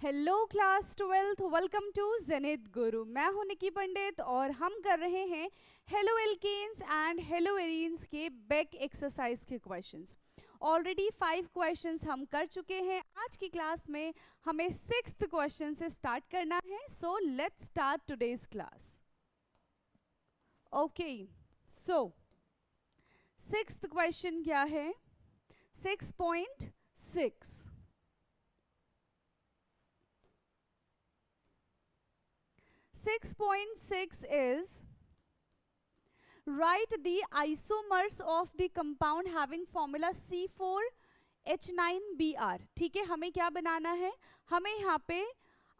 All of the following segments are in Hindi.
Hello class 12th, welcome to Zenith Guru. मैं हूं निकी पंडित और हम कर रहे हैं haloalkanes and haloarenes के बेक एक्सरसाइज के क्वेश्चंस। ऑलरेडी 5 क्वेश्चंस हम कर चुके हैं। आज की क्लास में हमें 6th क्वेश्चन से स्टार्ट करना है। So let's start today's class. Okay, so 6th question क्या है? 6.6 6.6 is write the isomers of the compound having formula C4H9Br। ठीक है, हमें क्या बनाना है? हमें यहाँ पे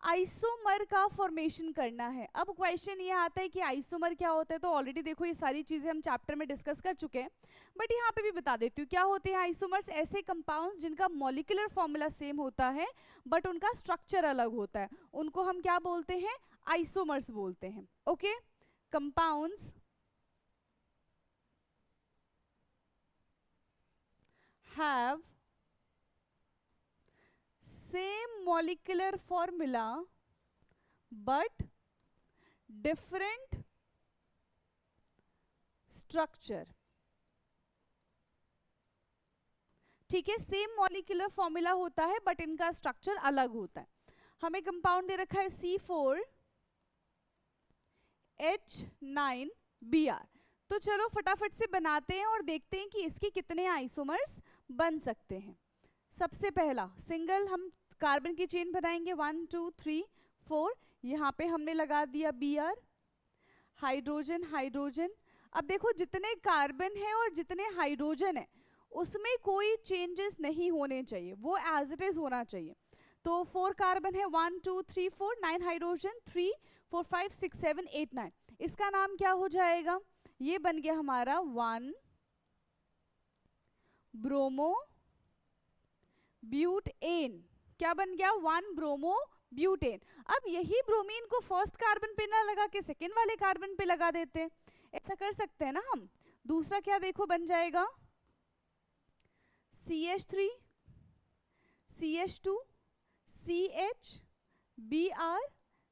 आइसोमर का फॉर्मेशन करना है। अब क्वेश्चन ये आता है कि आइसोमर क्या होता है, तो ऑलरेडी देखो ये सारी चीजें हम चैप्टर में डिस्कस कर चुके हैं, बट यहाँ पे भी बता देती हूँ क्या होते हैं आइसोमर्स। ऐसे कंपाउंड्स जिनका मॉलिक्यूलर फॉर्मूला सेम होता है बट उनका स्ट्रक्चर अलग होता है, उनको हम क्या बोलते हैं? आइसोमर्स बोलते हैं। Okay, compounds have same molecular formula but different structure। ठीक है, सेम मॉलिक्यूलर फॉर्मूला होता है बट इनका स्ट्रक्चर अलग होता है। हमें कंपाउंड दे रखा है C4H9Br। तो चलो फटाफट से बनाते हैं और देखते हैं कि इसके कितने आइसोमर्स बन सकते हैं। सबसे पहला सिंगल हम कार्बन की चेन बनाएंगे 1 2 3 4। यहाँ पे हमने लगा दिया Br, हाइड्रोजन हाइड्रोजन। अब देखो जितने कार्बन है और जितने हाइड्रोजन है उसमें कोई चेंजेस नहीं होने चाहिए, वो एज इट इज होना चाहिए। तो 4 कार्बन है, 1 2 3 4, 9 हाइड्रोजन, 3 4 5 6 7 8 9। इसका नाम क्या हो जाएगा? ये बन गया हमारा 1 ब्रोमो ब्यूटेन। क्या बन गया? 1 ब्रोमो ब्यूटेन। अब यही ब्रोमीन को फर्स्ट कार्बन पे ना लगा के सेकेंड वाले कार्बन पे लगा देते, ऐसा कर सकते हैं ना हम। दूसरा क्या देखो बन जाएगा? CH3 CH2 CH Br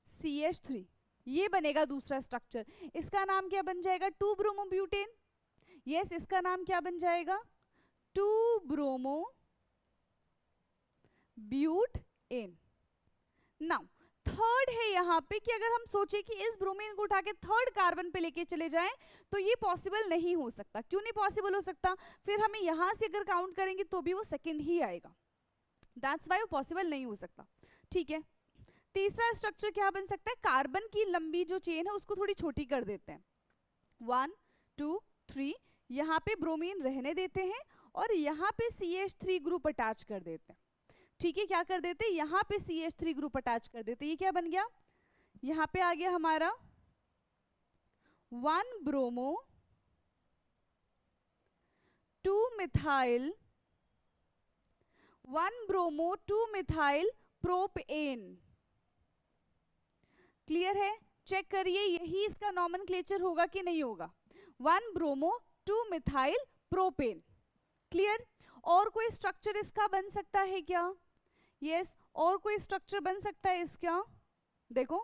CH3, ये बनेगा दूसरा स्ट्रक्चर। इसका नाम क्या बन जाएगा? 2 ब्रोमो ब्यूटेन। यस, इसका नाम क्या बन जाएगा? 2 ब्रोमो ब्यूटेन। नाउ थर्ड है यहाँ पे कि अगर हम सोचे कि इस ब्रोमीन को उठा के थर्ड कार्बन पे लेके चले जाएं तो ये पॉसिबल नहीं हो सकता। क्यों नहीं पॉसिबल हो सकता? फिर हमें यहां से अगर काउंट करेंगे तो भी वो सेकंड ही आएगा, दैट्स वाई वो पॉसिबल नहीं हो सकता। ठीक है, तीसरा स्ट्रक्चर क्या बन सकता है? कार्बन की लंबी जो चेन है उसको थोड़ी छोटी कर देते हैं, 1 2 3। यहाँ पे ब्रोमीन रहने देते हैं और यहाँ पे CH3 ग्रुप अटैच कर देते हैं। ठीक है, क्या कर देते? यहाँ पे CH3 ग्रुप अटैच कर देते। ये क्या बन गया? यहाँ पे आ गया हमारा 1 bromo 2 methyl 1 bromo 2 methyl propane. Clear है? चेक करिए यही इसका नॉमेनक्लेचर होगा कि नहीं होगा। 1 ब्रोमो 2 मिथाइल प्रोपेन। क्लियर? और कोई स्ट्रक्चर इसका बन सकता है क्या? यस, और कोई स्ट्रक्चर बन सकता है इसका? देखो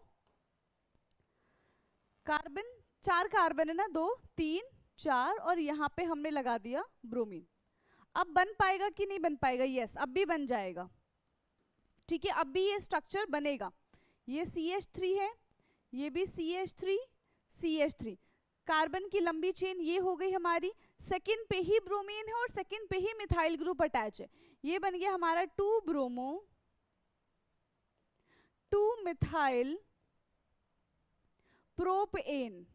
कार्बन, 4 कार्बन है ना, 2 3 4, और यहाँ पे हमने लगा दिया ब्रोमीन। अब बन पाएगा कि नहीं बन पाएगा? यस, अब भी बन जाएगा। ठीक है, अब भी ये स्ट्रक्चर बनेगा। ये CH3 है, ये भी CH3 CH3। कार्बन की लंबी चेन ये हो गई हमारी, सेकंड पे ही ब्रोमीन है और सेकंड पे ही मिथाइल ग्रुप अटैच है। ये बन गया हमारा 2 bromo 2 methyl propane.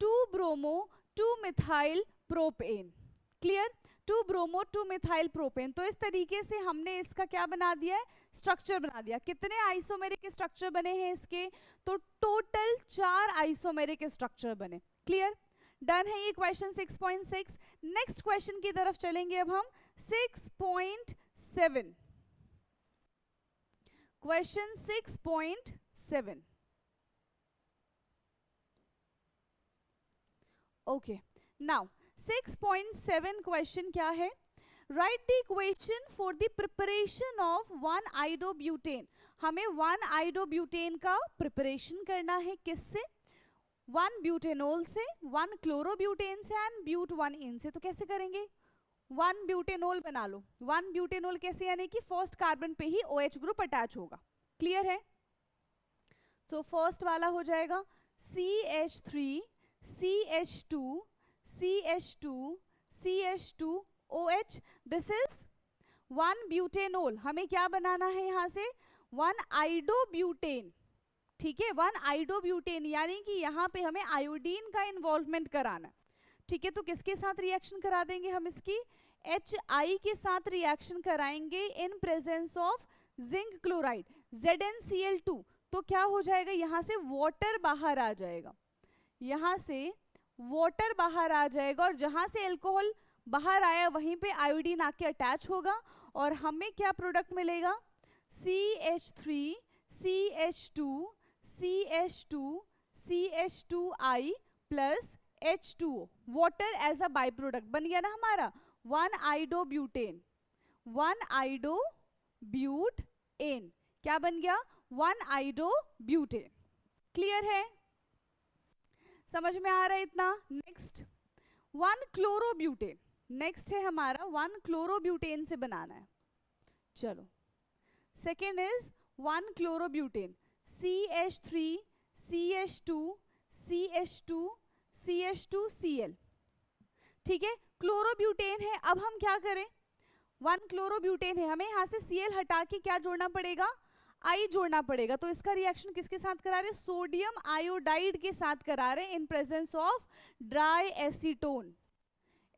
2 bromo 2 methyl propane. Clear? 2 bromo 2 methyl propane. तो इस तरीके से हमने इसका क्या बना दिया है? स्ट्रक्चर बना दिया। कितने आइसोमेरिक स्ट्रक्चर बने हैं इसके? तो टोटल 4 आइसोमेरिक स्ट्रक्चर बने। क्लियर? डन है ये क्वेश्चन 6.6। नेक्स्ट क्वेश्चन की तरफ चलेंगे अब हम 6.7। क्वेश्चन 6.7। ओके, नाउ 6.7 क्वेश्चन क्या है? Write the equation for the preparation of one iodobutane. हमें 1-आइडोब्यूटेन का प्रिपरेशन करना है, किससे? 1-ब्यूटेनॉल से, 1-क्लोरोब्यूटेन से एंड ब्यूट 1-इन से। तो कैसे करेंगे? 1-ब्यूटेनॉल बना लो। 1-ब्यूटेनॉल कैसे, यानी कि फर्स्ट कार्बन पे ही OH ग्रुप अटैच होगा। क्लियर है? तो फर्स्ट वाला हो जाएगा CH3 CH2 CH2 CH2 OH। This is 1-ब्यूटेनॉल। हमें क्या बनाना है यहाँ से? 1-आइडोब्यूटेन। ठीक है, 1-आइडोब्यूटेन, यानी कि यहाँ पे हमें आयोडीन का इन्वॉल्वमेंट कराना है। ठीक है, तो किसके साथ रिएक्शन करा देंगे हम? इसकी HI के साथ रिएक्शन कराएंगे in presence of zinc chloride ZnCl2। तो क्या हो जाएगा? यहाँ से वाटर बाहर आ जाएगा, यहाँ से वाटर बाहर आ जाएगा, और जहाँ से अल्कोहल बाहर आया वहीं पे आयोडीन आके अटैच होगा, और हमें क्या प्रोडक्ट मिलेगा? CH3 CH2 CH2 CH2I plus H2O, water as a by product बन गया ना हमारा 1-आइडोब्यूटेन। 1-आइडोब्यूटेन क्या बन गया? 1-आइडोब्यूटेन। क्लियर है? समझ में आ रहा है इतना? नेक्स्ट 1-क्लोरोब्यूटेन। नेक्स्ट है हमारा 1-क्लोरोब्यूटेन से बनाना है। चलो, second is 1-क्लोरोब्यूटेन CH3 CH2 CH2 CH2Cl। ठीक है, क्लोरोब्यूटेन है। अब हम क्या करें? 1-क्लोरोब्यूटेन है, हमें यहाँ से Cl हटा के क्या जोड़ना पड़ेगा? I जोड़ना पड़ेगा। तो इसका रिएक्शन किसके साथ करा रहे? सोडियम आयोडाइड के साथ करा रहे in presence of dry acetone.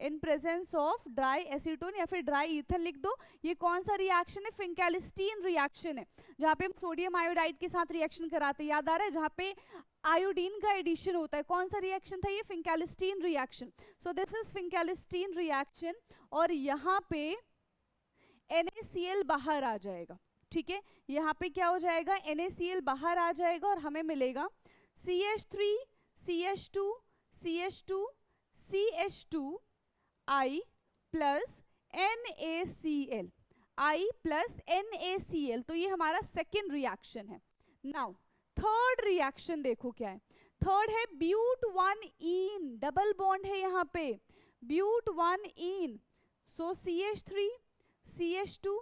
In presence of dry acetone या फिर ड्राई ईथर लिख दो। ये कौन सा रिएक्शन है? फिंकेलिस्टीन रिएक्शन है, जहाँ पे हम सोडियम आयोडाइड के साथ रिएक्शन कराते हैं। याद आ रहा है? जहाँ पे आयोडीन का एडिशन होता है। कौन सा रिएक्शन था ये? Finkelstein reaction. So this is Finkelstein reaction, और यहाँ पे NaCl बाहर आ जाएगा। ठीक है, यहाँ पे क्या हो जाएगा? NaCl बाहर आ जाएगा, और हमें मिलेगा CH3 CH2 CH2 CH2I plus NaCl, I plus NaCl। तो ये हमारा सेकेंड रिएक्शन है। नाउ थर्ड रिएक्शन देखो क्या है। थर्ड है ब्यूट 1-इन, डबल बॉन्ड है यहाँ पे, ब्यूट 1-इन। सो CH3 CH2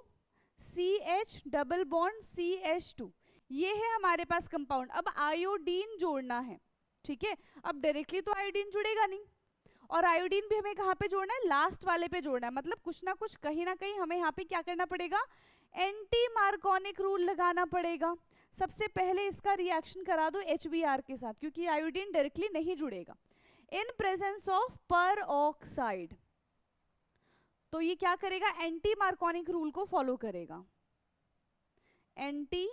CH double bond CH2, ये है हमारे पास कंपाउंड। अब आयोडीन जोड़ना है। ठीक है, अब डायरेक्टली तो आयोडीन जुड़ेगा नहीं, और आयोडीन भी हमें कहाँ पे जोड़ना है? लास्ट वाले पे जोड़ना है। मतलब कुछ ना कुछ कहीं ना कहीं हमें यहाँ पे क्या करना पड़ेगा? एंटी मार्कोनिक रूल लगाना पड़ेगा। सबसे पहले इसका रिएक्शन करा दो HBr के साथ, क्योंकि आयोडीन डायरेक्टली नहीं जुड़ेगा। इन प्रेजेंस ऑफ पर ऑक्साइड, तो ये क्या करेगा? एंटी मार्कोनिक रूल को फॉलो करेगा। एंटी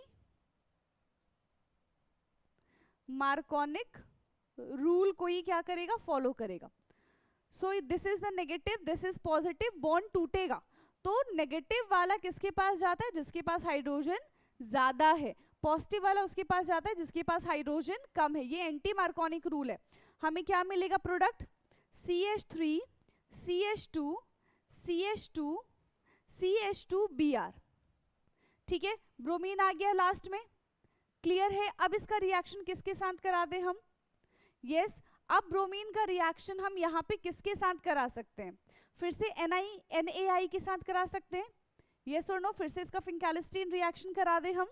मार्कोनिक रूल को ही क्या करेगा? फॉलो करेगा। सो this is the negative, this is positive, bond टूटेगा। तो नेगेटिव वाला किसके पास जाता है? जिसके पास हाइड्रोजन ज्यादा है। पॉजिटिव वाला उसके पास जाता है जिसके पास हाइड्रोजन कम है। ये एंटी मार्कोनिक रूल है। हमें क्या मिलेगा product? CH3 CH2 CH2 CH2Br। ठीक है, ब्रोमीन आ गया लास्ट में। क्लियर है? अब इसका रिएक्शन किसके साथ करा दे हम? यस, अब ब्रोमीन का रिएक्शन हम यहाँ पे किसके साथ करा सकते हैं? फिर से NaI के साथ करा सकते हैं। यस और नो? फिर से इसका फिंकेलिस्टीन रिएक्शन करा दे हम।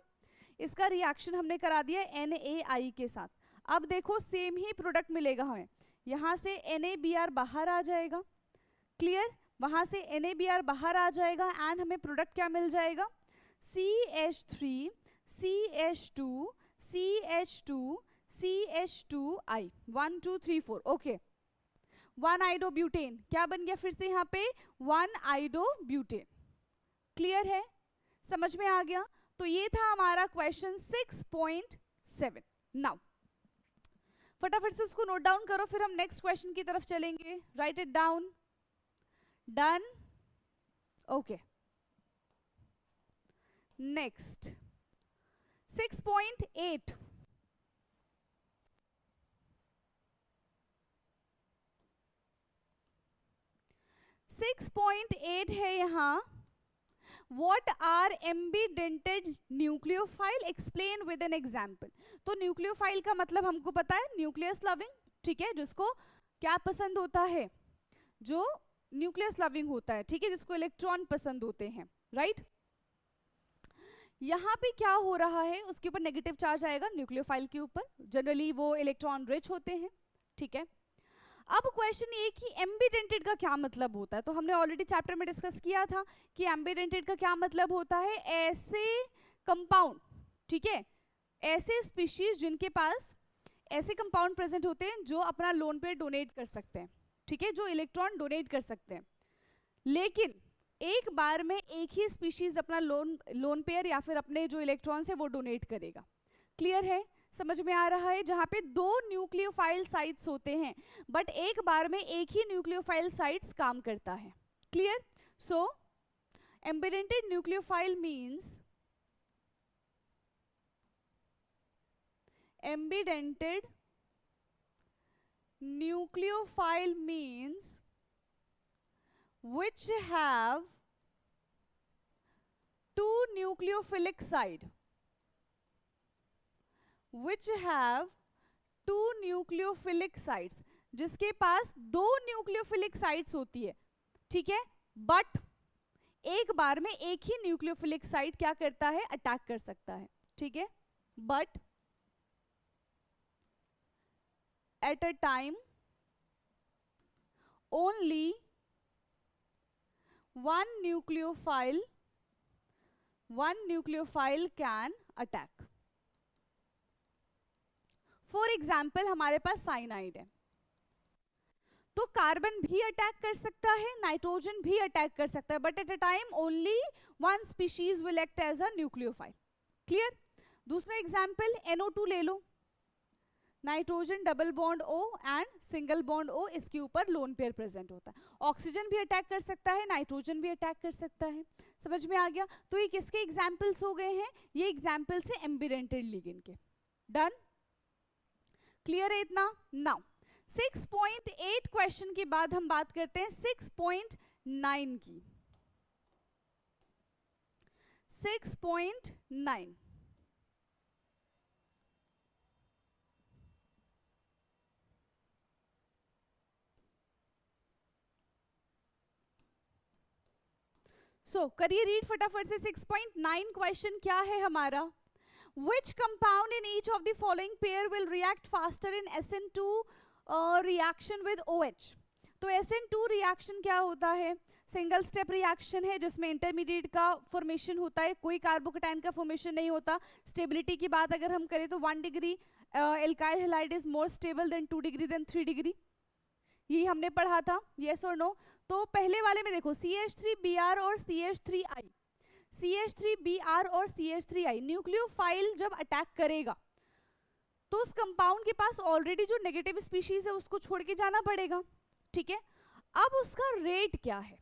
इसका रिएक्शन हमने करा दिया NaI के साथ। अब देखो सेम ही प्रोडक्ट मिलेगा हमें। यहाँ से NaBr बाहर आ जाएगा। क्लियर? वहां से NaBr बाहर आ जाएगा, एंड हमें प्रोडक्ट क्या मिल जाएगा? CH3 CH2 CH2 CH2I 1 2 3 4। Okay, 1-आइडोब्यूटेन क्या बन गया फिर से यहाँ पे? 1-आइडोब्यूटेन। क्लियर है? समझ में आ गया? तो ये था हमारा क्वेश्चन 6.7। नाउ फटाफट से उसको नोट डाउन करो, फिर हम नेक्स्ट क्वेश्चन की तरफ चलेंगे। Right it down. Done? Okay, next 6.8। 6.8 है यहाँ, What are ambidentate nucleophile? Explain with an example. तो न्यूक्लियोफाइल का मतलब हमको पता है, न्यूक्लियस लविंग, ठीक है, जिसको क्या पसंद होता है, जो न्यूक्लियस लविंग होता है, ठीक है, जिसको इलेक्ट्रॉन पसंद होते हैं, राइट। यहाँ पे क्या हो रहा है, उसके ऊपर नेगेटिव चार्ज आएगा न्यूक्लियोफाइल के ऊपर, जनरली वो इलेक्ट्रॉन रिच होते हैं, ठीक है। अब क्वेश्चन ये कि एम्बिडेंटेड का क्या मतलब होता है, तो हमने ऑलरेडी चैप्टर में डिस्कस किया था कि एम्बिडेंटेड का क्या मतलब होता है, ऐसे कंपाउंड, ठीक है, ऐसे स्पीशीज जिनके पास ऐसे कंपाउंड प्रेजेंट होते हैं जो अपना लोन पेयर डोनेट कर सकते हैं, ठीक है, जो इलेक्ट्रॉन डोनेट कर सकते हैं, लेकिन एक बार में एक ही स्पीशीज अपना लोन पेयर या फिर अपने जो इलेक्ट्रॉन्स है वो डोनेट करेगा। क्लियर है, समझ में आ रहा है, जहां पे दो न्यूक्लियोफाइल साइट्स होते हैं बट एक बार में एक ही न्यूक्लियोफाइल साइट्स काम करता है। Clear, so ambidentate nucleophile means, ambidentate nucleophile means which have two nucleophilic side, which have two nucleophilic sites, जिसके पास दो न्यूक्लियोफिलिक साइट्स होती है, ठीक है, बट एक बार में एक ही न्यूक्लियोफिलिक साइट क्या करता है, अटैक कर सकता है, ठीक है, but at a time only one nucleophile can attack. For example हमारे पास साइनाइड है, तो कार्बन भी अटैक कर सकता है, नाइट्रोजन भी अटैक कर सकता है, but at a time only one species will act as a nucleophile. Clear. दूसरा एग्जाम्पल NO2 ले लो, nitrogen double bond O and single bond O, इसके ऊपर लोन पेयर प्रेजेंट होता है। ऑक्सीजन भी अटैक कर सकता है, नाइट्रोजन भी अटैक कर सकता है। समझ में आ गया। तो ये किसके एग्जाम्पल्स हो गए हैं, ये एग्जाम्पल्स है एम्बिडेंटेड लिगेंड के। डन, क्लियर है इतना। नाउ 6.8 क्वेश्चन के बाद हम बात करते हैं 6.9 की। 6.9 सो करिए रीड फटाफट से। 6.9 क्वेश्चन क्या है हमारा, which compound in each of the following pair will react faster in SN2 reaction with OH। तो SN2 रिएक्शन क्या होता है, सिंगल स्टेप रिएक्शन है जिसमें इंटरमीडिएट का फॉर्मेशन होता है, कोई कार्बोकेटाइन का फॉर्मेशन नहीं होता। स्टेबिलिटी की बात अगर हम करें तो 1 degree alkyl halide is more stable than 2 degree than 3 degree, यही हमने पढ़ा था, यस और नो। तो पहले वाले में देखो CH3Br और CH3I, CH3Br और CH3I न्यूक्लियोफाइल जब अटैक करेगा तो उस कंपाउंड के पास ऑलरेडी जो नेगेटिव स्पीशीज है उसको छोड़ के जाना पड़ेगा, ठीक है। अब उसका रेट क्या है,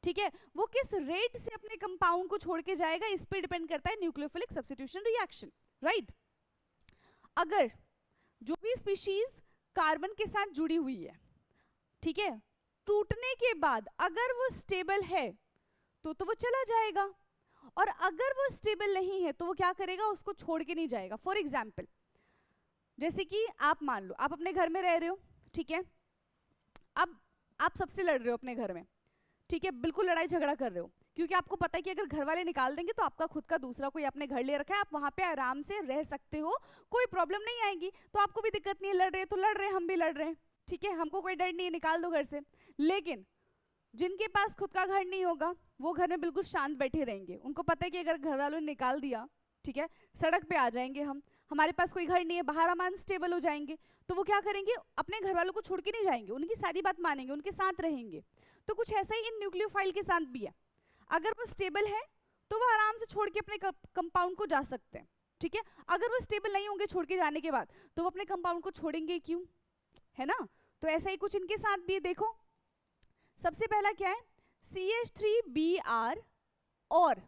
ठीक है, वो किस रेट से अपने कंपाउंड को छोड़ के जाएगा, इस पे डिपेंड करता है न्यूक्लियोफिलिक सब्स्टिट्यूशन रिएक्शन, राइट। अगर जो भी स्पीशीज कार्बन के साथ जुड़ी हुई है, ठीक है, टूटने के बाद अगर वो स्टेबल है तो वो चला जाएगा, और अगर वो स्टेबल नहीं है तो वो क्या करेगा, उसको छोड़ के नहीं जाएगा। फॉर एग्जाम्पल जैसे कि आप मान लो आप अपने घर में रह रहे हो, ठीक है, अब आप सबसे लड़ रहे हो अपने घर में, ठीक है, बिल्कुल लड़ाई झगड़ा कर रहे हो, क्योंकि आपको पता है कि अगर घर वाले निकाल देंगे तो आपका खुद का दूसरा कोई आपने घर ले रखा है, आप वहां पे आराम से रह सकते हो, कोई प्रॉब्लम नहीं आएगी, तो आपको भी दिक्कत नहीं है, लड़ रहे तो लड़ रहे, हम भी लड़ रहे हैं, ठीक है, हमको कोई डर नहीं है, निकाल दो घर से। लेकिन जिनके पास खुद का घर नहीं होगा वो घर में बिल्कुल शांत बैठे रहेंगे, उनको पता है कि अगर घर वालों ने निकाल दिया, ठीक है, सड़क पे आ जाएंगे हम, हमारे पास कोई घर नहीं है, बाहर हम अनस्टेबल हो जाएंगे, तो वो क्या करेंगे, अपने घर वालों को छोड़ के नहीं जाएंगे, उनकी सारी बात मानेंगे, उनके साथ रहेंगे। तो कुछ ऐसा ही इन न्यूक्लियोफाइल के साथ भी है, अगर वो स्टेबल है तो वो आराम से छोड़ के अपने कंपाउंड को जा सकते हैं, ठीक है। अगर वो स्टेबल नहीं होंगे छोड़ के जाने के बाद तो वो अपने कंपाउंड को छोड़ेंगे क्यों, है ना। तो ऐसा ही कुछ इनके साथ भी, देखो सबसे पहला क्या है, CH3Br और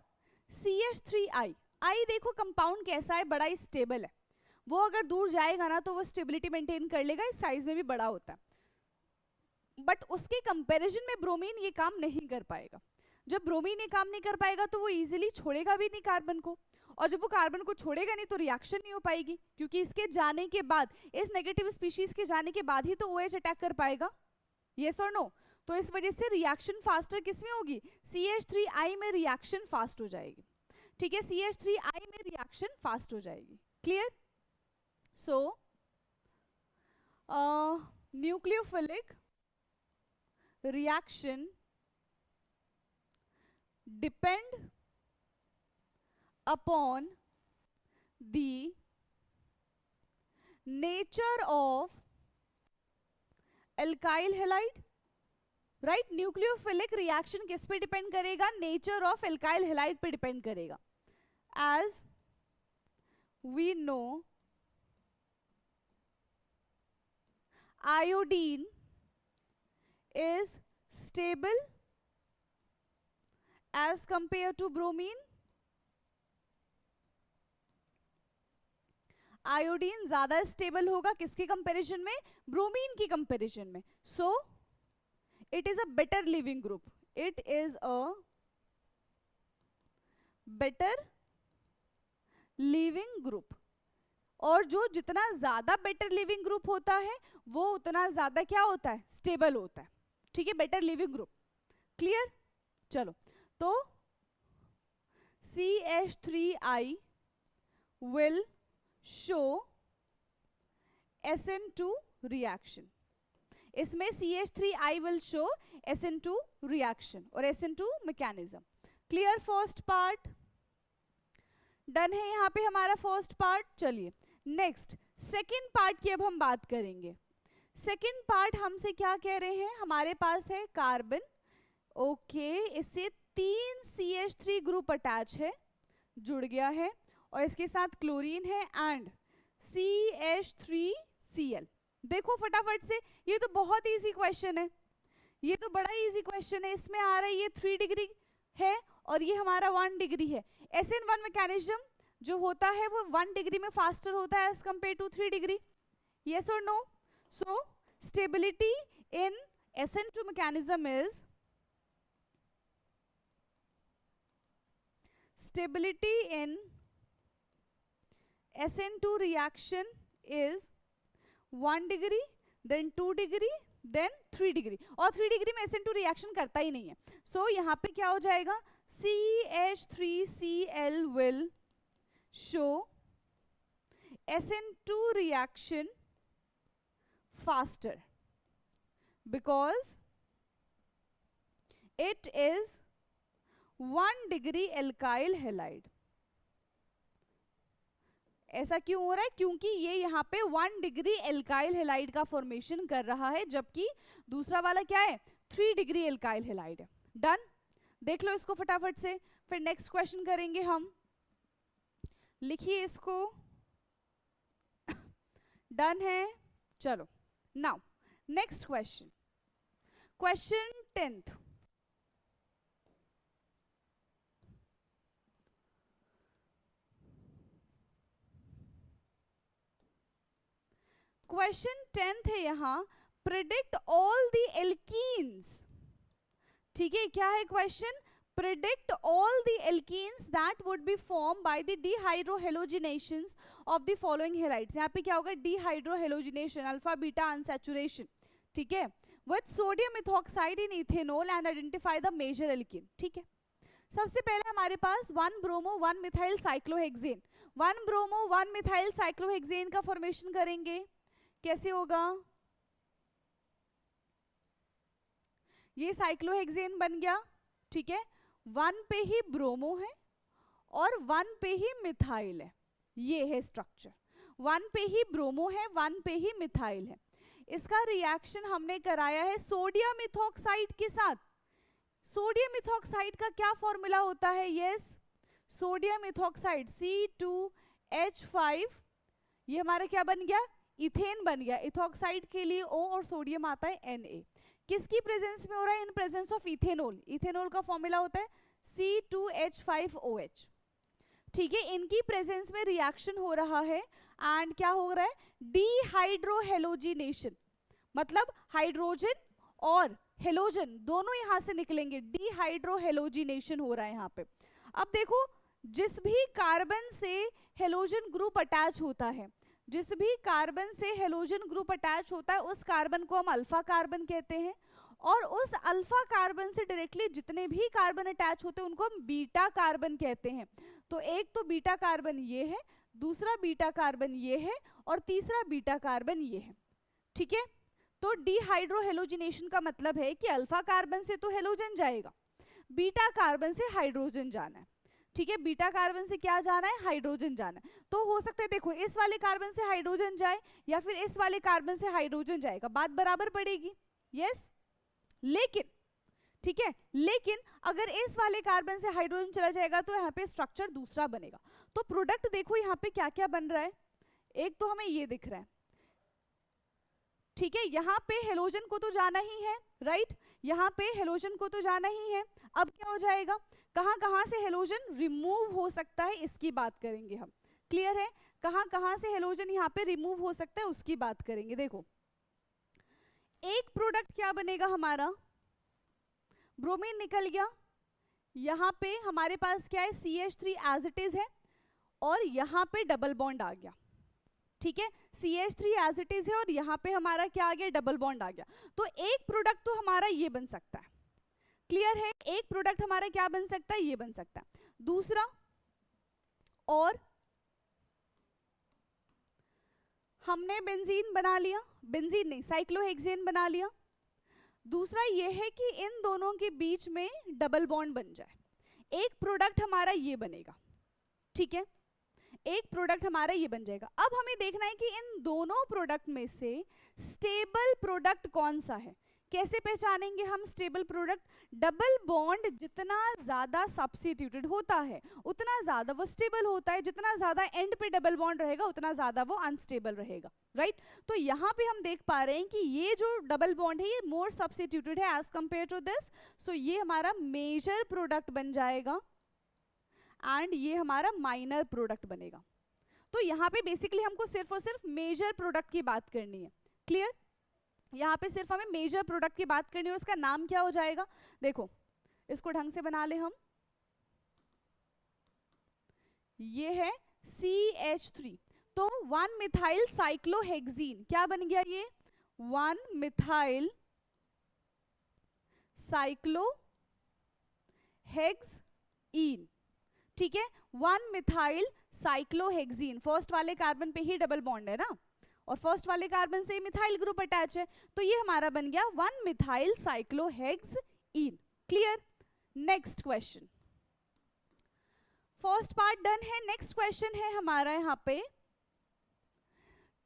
CH3I। आई देखो कंपाउंड कैसा है, बड़ा ही स्टेबल है, वो अगर दूर जाएगा ना तो वो स्टेबिलिटी मेंटेन कर लेगा, इस साइज में भी बड़ा होता है। बट उसके कंपैरिजन में ब्रोमीन ये काम नहीं कर पाएगा। जब ब्रोमीन ये काम नहीं कर पाएगा तो वो इजीली छोड़ेगा भी नहीं कार्बन को, और जब वो कार्बन को छोड़ेगा नहीं तो रिएक्शन नहीं हो पाएगी, क्योंकि इसके जाने के बाद, इस नेगेटिव स्पीशीज के जाने के बाद ही तो OH अटैक कर पाएगा, यस और नो। तो इस वजह से रिएक्शन फास्टर किस में होगी, CH3I में रिएक्शन फास्ट हो जाएगी, ठीक है, CH3I में रिएक्शन फास्ट हो जाएगी, clear. So nucleophilic reaction depend upon the nature of alkyl halide, right. Nucleophilic reaction किस पे डिपेंड करेगा, नेचर ऑफ एल्काइल हैलाइड पे डिपेंड करेगा। As we know iodine is stable as compared to bromine, iodine ज्यादा स्टेबल होगा किसके कंपैरिजन में, ब्रोमीन की कंपैरिजन में। So it is a better leaving group, it is a better leaving group. और जो जितना ज्यादा बेटर लिविंग ग्रुप होता है वो उतना ज्यादा क्या होता है, स्टेबल होता है, ठीक है, बेटर लिविंग ग्रुप, क्लियर। चलो तो CH3I will show SN2 reaction, इसमें CH3I will show SN2 reaction और SN2 mechanism, clear. First part done है यहाँ पे हमारा फर्स्ट पार्ट। चलिए नेक्स्ट सेकेंड पार्ट की अब हम बात करेंगे। सेकेंड पार्ट हमसे क्या कह रहे हैं, हमारे पास है कार्बन, ओके, इससे 3 CH3 ग्रुप अटैच है, जुड़ गया है, और इसके साथ क्लोरीन है एंड CH3Cl। देखो फटाफट से, ये तो बहुत इजी क्वेश्चन है, ये तो बड़ा इजी क्वेश्चन है। इसमें आ रहा है ये 3 डिग्री है और ये हमारा 1 डिग्री है। SN1 मैकेनिज्म जो होता है वो 1 डिग्री में फास्टर होता है as compare to 3 degree, yes और no. So stability in SN2 mechanism is, stability in SN2 reaction is 1 degree, then 2 degree, then 3 degree, और 3 डिग्री में SN2 रिएक्शन करता ही नहीं है। सो यहाँ पे क्या हो जाएगा, CH3Cl will show SN2 reaction faster because it is 1 degree alkyl halide. ऐसा क्यों हो रहा है, क्योंकि ये यहाँ पे 1 डिग्री एल्काइल हैलाइड का फॉर्मेशन कर रहा है, जबकि दूसरा वाला क्या है, 3 डिग्री एल्काइल हैलाइड है। डन, देख लो इसको फटाफट से, फिर नेक्स्ट क्वेश्चन करेंगे हम। लिखिए इसको, डन है। चलो now next question, question 10th। Question 10th है यहाँ, प्रिडिक्ट ऑल द एल्कीन्स, ठीक है, क्या है question, predict all the alkenes that would be formed by the dehydrohalogenations of the following halides। यहाँ पे क्या होगा, dehydrohalogenation, अल्फा बीटा अनसैचुरेशन, ठीक है, with sodium methoxide in ethanol and identify the major alkene, ठीक है। सबसे पहले हमारे पास 1 bromo 1 methyl cyclohexane, 1 bromo 1 methyl cyclohexane का फॉर्मेशन करेंगे, कैसे होगा, ये साइक्लोहेक्सेन बन गया, ठीक है, 1 पे ही ब्रोमो है और 1 पे ही मिथाइल है, ये है स्ट्रक्चर, 1 पे ही ब्रोमो है 1 पे ही मिथाइल है। इसका रिएक्शन हमने कराया है सोडियम इथॉक्साइड के साथ। सोडियम इथॉक्साइड का क्या फॉर्मूला होता है, यस, सोडियम इथॉक्साइड C2H5, ये हमारा क्या बन गया, इथेन बन गया, इथॉक्साइड के लिए O और सोडियम आता है Na, किसकी प्रेजेंस में हो रहा है, in presence of ethanol, ethanol का फॉर्मूला होता है C2H5OH, ठीक है, इनकी प्रेजेंस में रिएक्शन हो रहा है एंड क्या हो रहा है, डीहाइड्रोहेलोजिनेशन, मतलब हाइड्रोजन और हेलोजन दोनों यहां से निकलेंगे, डिहाइड्रोहेलोजिनेशन हो रहा है यहाँ पे। अब देखो जिस भी कार्बन से हेलोजन ग्रुप अटैच होता है, जिस भी कार्बन से हेलोजन ग्रुप अटैच होता है उस कार्बन को हम अल्फा कार्बन कहते हैं, और उस अल्फा कार्बन से डायरेक्टली जितने भी कार्बन अटैच होते हैं उनको हम बीटा कार्बन कहते हैं। तो एक तो बीटा कार्बन ये है, दूसरा बीटा कार्बन ये है, और तीसरा बीटा कार्बन ये है। ठीक है, तो डिहाइड्रोहेलोजिनेशन का मतलब है कि अल्फा कार्बन से तो हेलोजन जाएगा, बीटा कार्बन से हाइड्रोजन जाना है। ठीक है, बीटा कार्बन से क्या जाना है, हाइड्रोजन जाना है। तो हो सकता है देखो इस वाले कार्बन से हाइड्रोजन जाए या फिर इस वाले कार्बन से हाइड्रोजन जाएगा, बात बराबर पड़ेगी। यस, लेकिन ठीक है, लेकिन अगर इस वाले कार्बन से हाइड्रोजन चला जाएगा तो यहाँ पे स्ट्रक्चर दूसरा बनेगा। तो प्रोडक्ट देखो यहाँ पे क्या क्या बन रहा है, एक तो हमें ये दिख रहा है। ठीक है, यहाँ पे हेलोजन को तो जाना ही है, राइट, यहाँ पे हेलोजन को तो जाना ही है। अब क्या हो जाएगा, कहाँ कहाँ से हेलोजन रिमूव हो सकता है इसकी बात करेंगे हम। क्लियर है, कहाँ कहाँ से हेलोजन यहाँ पे रिमूव हो सकता है उसकी बात करेंगे। देखो एक प्रोडक्ट क्या बनेगा हमारा, ब्रोमीन निकल गया, यहाँ पे हमारे पास क्या है, CH3 एज इट इज है, और यहाँ पे डबल बॉन्ड आ गया। ठीक है, CH3 एज इट इज है और यहाँ पे हमारा क्या आ गया, डबल बॉन्ड आ गया। तो एक प्रोडक्ट तो हमारा ये बन सकता है। क्लियर है, एक प्रोडक्ट हमारा क्या बन सकता है, ये बन सकता है। दूसरा, और हमने बेंजीन बना लिया, बेंजीन नहीं साइक्लोहेक्सेन बना लिया। दूसरा ये है कि इन दोनों के बीच में डबल बॉन्ड बन जाए, एक प्रोडक्ट हमारा ये बनेगा। ठीक है, एक प्रोडक्ट हमारा ये बन जाएगा। अब हमें देखना है कि इन दोनों प्रोडक्ट में से स्टेबल प्रोडक्ट कौन सा है। कैसे पहचानेंगे हम स्टेबल प्रोडक्ट, डबल बॉन्ड जितना ज्यादा सब्स्टिट्यूटेड होता है उतना ज्यादा वो स्टेबल होता है, जितना ज्यादा एंड पे डबल बॉन्ड रहेगा उतना ज्यादा वो अनस्टेबल रहेगा, राइट। तो यहाँ पे हम देख पा रहे हैं कि ये जो डबल बॉन्ड है ये मोर सब्स्टिट्यूटेड है एज कंपेयर टू दिस, सो ये हमारा मेजर प्रोडक्ट बन जाएगा एंड ये हमारा माइनर प्रोडक्ट बनेगा। तो यहाँ पे बेसिकली हमको सिर्फ और सिर्फ मेजर प्रोडक्ट की बात करनी है। क्लियर, यहाँ पे सिर्फ हमें मेजर प्रोडक्ट की बात करनी है और उसका नाम क्या हो जाएगा, देखो इसको ढंग से बना ले हम, ये है CH3, तो 1 मिथाइल साइक्लोहेक्सीन क्या बन गया, ये 1 मिथाइल साइक्लोहेक्सीन। ठीक है, 1 मिथाइल साइक्लोहेक्सीन, फर्स्ट वाले कार्बन पे ही डबल बॉन्ड है ना, और फर्स्ट वाले कार्बन से मिथाइल ग्रुप अटैच है, तो ये हमारा बन गया 1 methyl cyclohexene. Clear, next question, first part done है। नेक्स्ट क्वेश्चन है हमारा यहाँ पे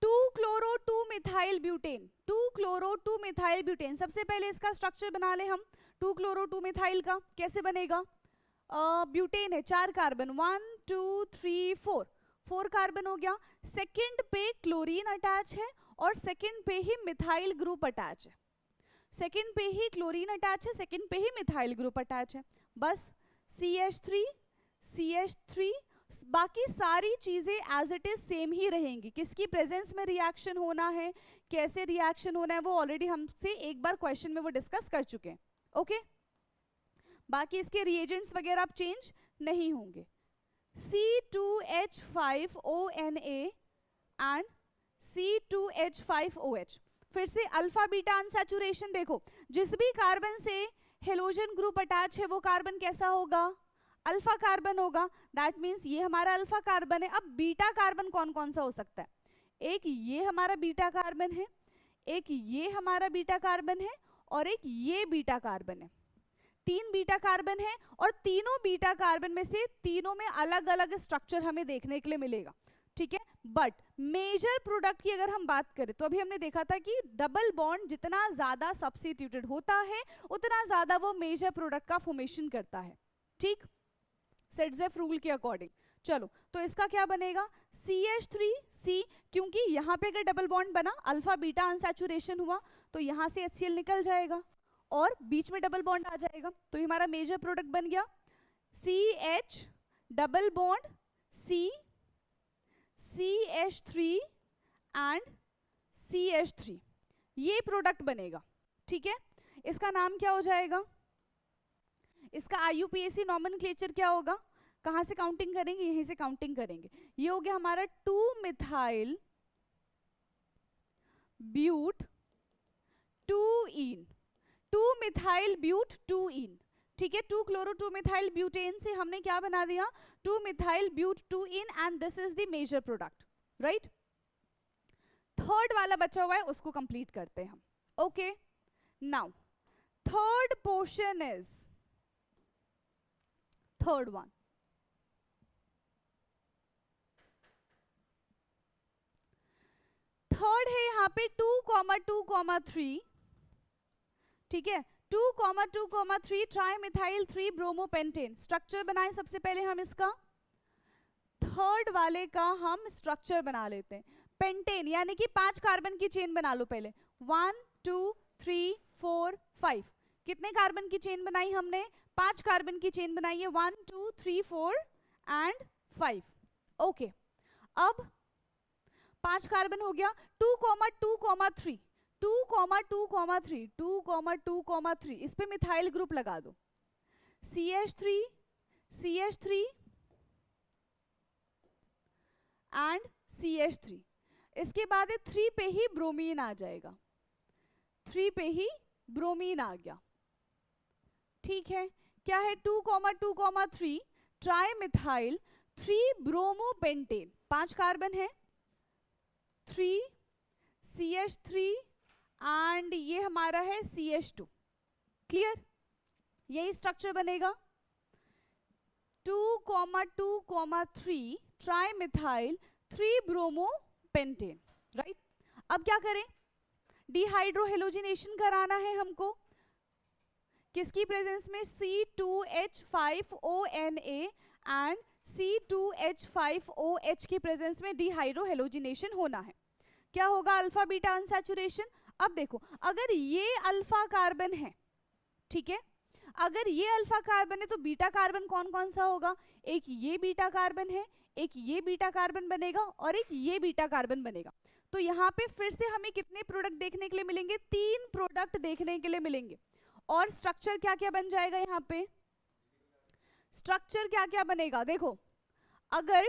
2-chloro-2-methyl ब्यूटेन, 2-chloro-2-methyl ब्यूटेन। सबसे पहले इसका स्ट्रक्चर बना ले हम 2-chloro-2-methyl का, कैसे बनेगा, ब्यूटेन है 4 कार्बन, 1 2 3 4, 4 कार्बन हो गया। सेकंड पे क्लोरीन अटैच है और सेकंड पे ही मिथाइल ग्रुप अटैच है, सेकंड पे ही क्लोरीन अटैच है, सेकंड पे ही मिथाइल ग्रुप अटैच है। बस CH3 CH3, बाकी सारी चीजें एज इट इज सेम ही रहेंगी। किसकी प्रेजेंस में रिएक्शन होना है, कैसे रिएक्शन होना है, वो ऑलरेडी हमसे एक बार क्वेश्चन में वो डिस्कस कर चुके हैं। ओके, बाकी इसके रिएजेंट्स वगैरह अब चेंज नहीं होंगे। C2H5ONA एंड C2H5OH, फिर से अल्फा बीटा अनसैचुरेशन। देखो जिस भी कार्बन से हेलोजन ग्रुप अटैच है वो कार्बन कैसा होगा, अल्फा कार्बन होगा, दैट मीन्स ये हमारा अल्फा कार्बन है। अब बीटा कार्बन कौन कौन सा हो सकता है, एक ये हमारा बीटा कार्बन है, एक ये हमारा बीटा कार्बन है, और एक ये बीटा कार्बन है। 3 बीटा कार्बन है और तीनों बीटा कार्बन में से तीनों में अलग अलग स्ट्रक्चर हमें देखने के लिए मिलेगा। ठीक है, बट मेजर प्रोडक्ट की अगर हम बात करें तो अभी हमने देखा था कि डबल बॉन्ड जितना ज्यादा सब्स्टिट्यूटेड होता है उतना ज्यादा वो मेजर प्रोडक्ट का फॉर्मेशन करता है। ठीक, सेट्जेफ रूल के अकॉर्डिंग। चलो तो इसका क्या बनेगा, CH3C, क्योंकि यहाँ पे अगर डबल बॉन्ड बना अल्फा बीटा अनसैचुरेशन हुआ तो यहाँ से HCl निकल जाएगा और बीच में डबल बॉन्ड आ जाएगा, तो ये हमारा मेजर प्रोडक्ट बन गया CH double bond C CH3 and CH3, ये प्रोडक्ट बनेगा। ठीक है, इसका नाम क्या हो जाएगा, इसका IUPAC नॉमेनक्लेचर क्या होगा, कहाँ से काउंटिंग करेंगे, यहीं से काउंटिंग करेंगे। ये हो गया हमारा 2-मिथाइल ब्यूट 2-ईन, 2-मिथाइल ब्यूट 2-ईन, ठीक है। 2-क्लोरो-2-मिथाइल ब्यूटेन से हमने क्या बना दिया, two methyl but two ene, and this is the major product, right. Third वाला बचा हुआ है, उसको कंप्लीट करते हैं हम। Okay, now third portion is, third one, third है यहाँ पे 2,2,3, ठीक है। 2,2,3 ट्राइमिथाइल 3 ब्रोमोपेंटेन। स्ट्रक्चर बनाए सबसे पहले हम इसका, थर्ड वाले का हम स्ट्रक्चर बना लेते हैं। पेंटेन यानी कि 5 कार्बन की चेन बना लो पहले। 1 2 3 4 5, कितने कार्बन की चेन बनाई हमने, 5 कार्बन की चेन बनाई है, 1 2 3 4 एंड 5। ओके, अब 5 कार्बन हो गया। 2,2,3 2,2,3 2,2,3, इस पे मिथाइल ग्रुप लगा दो, CH3 CH3 एंड CH3। इसके बाद 3 पे ही ब्रोमीन आ जाएगा, 3 पे ही ब्रोमीन आ गया, ठीक है। क्या है, 2,2,3 ट्राइमिथाइल 3 ब्रोमोपेंटेन, 5 कार्बन है, 3 CH3 एंड ये हमारा है CH2। क्लियर, यही स्ट्रक्चर बनेगा। 2,2,3 ट्राइमिथाइल 3 ब्रोमोपेंटेन, राइट। अब क्या करें, डिहाइड्रोहेलोजिनेशन कराना है हमको, किसकी प्रेजेंस में, C2H5ONA एंड C2H5OH की प्रेजेंस में डिहाइड्रोहेलोजिनेशन होना है। क्या होगा, अल्फा बीटा अनसैचुरेशन। अब देखो, अगर ये अल्फा कार्बन है, ठीक है, अगर ये अल्फा कार्बन है तो बीटा कार्बन कौन कौन सा होगा, एक ये बीटा कार्बन है, एक ये बीटा कार्बन बनेगा और एक ये बीटा कार्बन बनेगा। तो यहाँ पे फिर से हमें कितने प्रोडक्ट देखने के लिए मिलेंगे, 3 प्रोडक्ट देखने के लिए मिलेंगे। और स्ट्रक्चर क्या क्या बन जाएगा, यहाँ पे स्ट्रक्चर क्या क्या बनेगा, देखो, अगर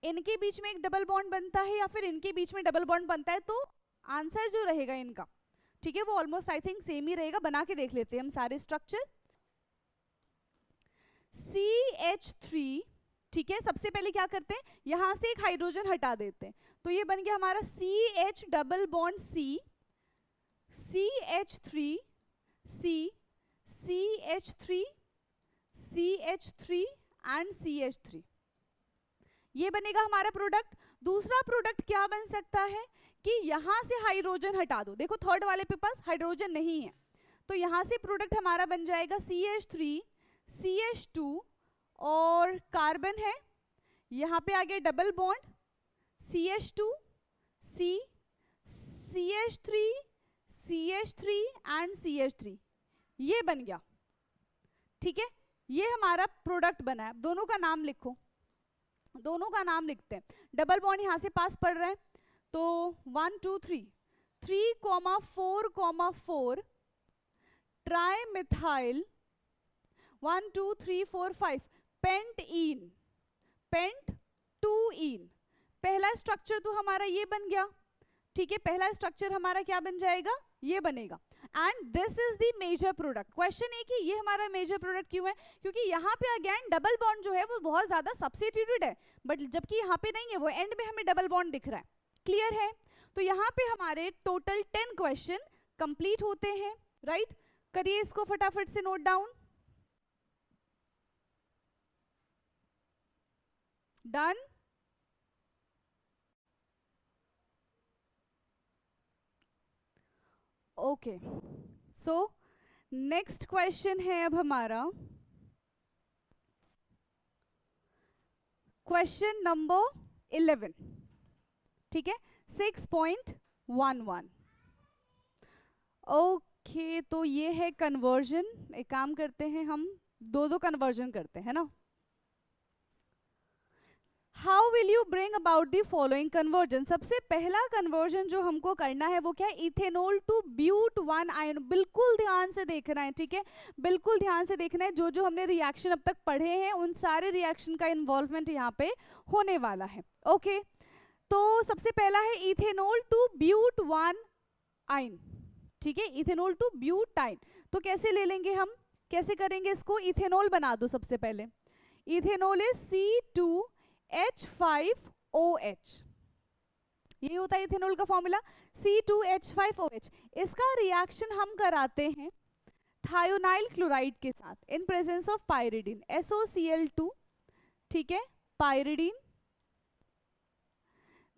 इनके बीच में एक डबल बॉन्ड बनता है या फिर इनके बीच में डबल बॉन्ड बनता है तो आंसर जो रहेगा इनका, ठीक है, वो ऑलमोस्ट आई थिंक सेम ही रहेगा। बना के देख लेते हैं हम सारे स्ट्रक्चर। CH3, ठीक है, सबसे पहले क्या करते हैं, यहां से एक हाइड्रोजन हटा देते हैं, तो ये बन गया हमारा CH double bond C, CH3 C, CH3 CH3 and CH3, ये बनेगा हमारा प्रोडक्ट। दूसरा प्रोडक्ट क्या बन सकता है कि यहां से हाइड्रोजन हटा दो, देखो थर्ड वाले पे पास हाइड्रोजन नहीं है, तो यहां से प्रोडक्ट हमारा बन जाएगा CH3 CH2 और कार्बन है, यहाँ पे आ गया double bond CH2 C, CH3 CH3 and CH3, ये बन गया, ठीक है। ये हमारा प्रोडक्ट बना है। दोनों का नाम लिखो, दोनों का नाम लिखते हैं। डबल बॉन्ड यहाँ से पास पड़ रहा है, तो 1 2 3 3,4,4 ट्राइमिथाइल 1 2 3 4 5 पेंटईन, पेंट 2-ईन। पहला स्ट्रक्चर तो हमारा ये बन गया, ठीक है, पहला स्ट्रक्चर हमारा क्या बन जाएगा, ये बनेगा। And this is the major product. Question है कि ये हमारा मेजर प्रोडक्ट क्यों है, क्योंकि यहाँ पे अगेन डबल बॉन्ड जो है वो बहुत ज्यादा सब्स्टिट्यूटेड है, बट जबकि यहाँ पे नहीं है, वो एंड में हमें डबल बॉन्ड दिख रहा है। क्लियर है, तो यहाँ पे हमारे टोटल 10 क्वेश्चन कंप्लीट होते हैं, राइट। करिए इसको फटाफट से note down. Done, okay. So next question है अब हमारा क्वेश्चन नंबर 11, ठीक है, 6.11। ओके, तो ये है कन्वर्जन। एक काम करते हैं, हम दो कन्वर्जन करते हैं ना। How will you bring about the following conversion? सबसे पहला कन्वर्जन जो हमको करना है वो क्या है? Ethanol to but 1 yne. बिल्कुल ध्यान से देखना है, ठीक है, बिल्कुल ध्यान से देखना है। जो जो हमने रिएक्शन अब तक पढ़े हैं उन सारे रिएक्शन का इन्वॉल्वमेंट यहाँ पे होने वाला है। ओके, तो सबसे पहला है इथेनॉल टू ब्यूट 1 आयन, ठीक है, इथेनॉल टू ब्यूटाइन। तो कैसे ले लेंगे हम, कैसे करेंगे इसको? इथेनॉल बना दो सबसे पहले। इथेनॉल इज C2H5OH, ये होता है इथेनॉल का फॉर्मूला C2H5OH। इसका रिएक्शन हम कराते हैं थायोनाइल क्लोराइड के साथ in presence of pyridine, SOCl2, ठीक है, पायरिडीन।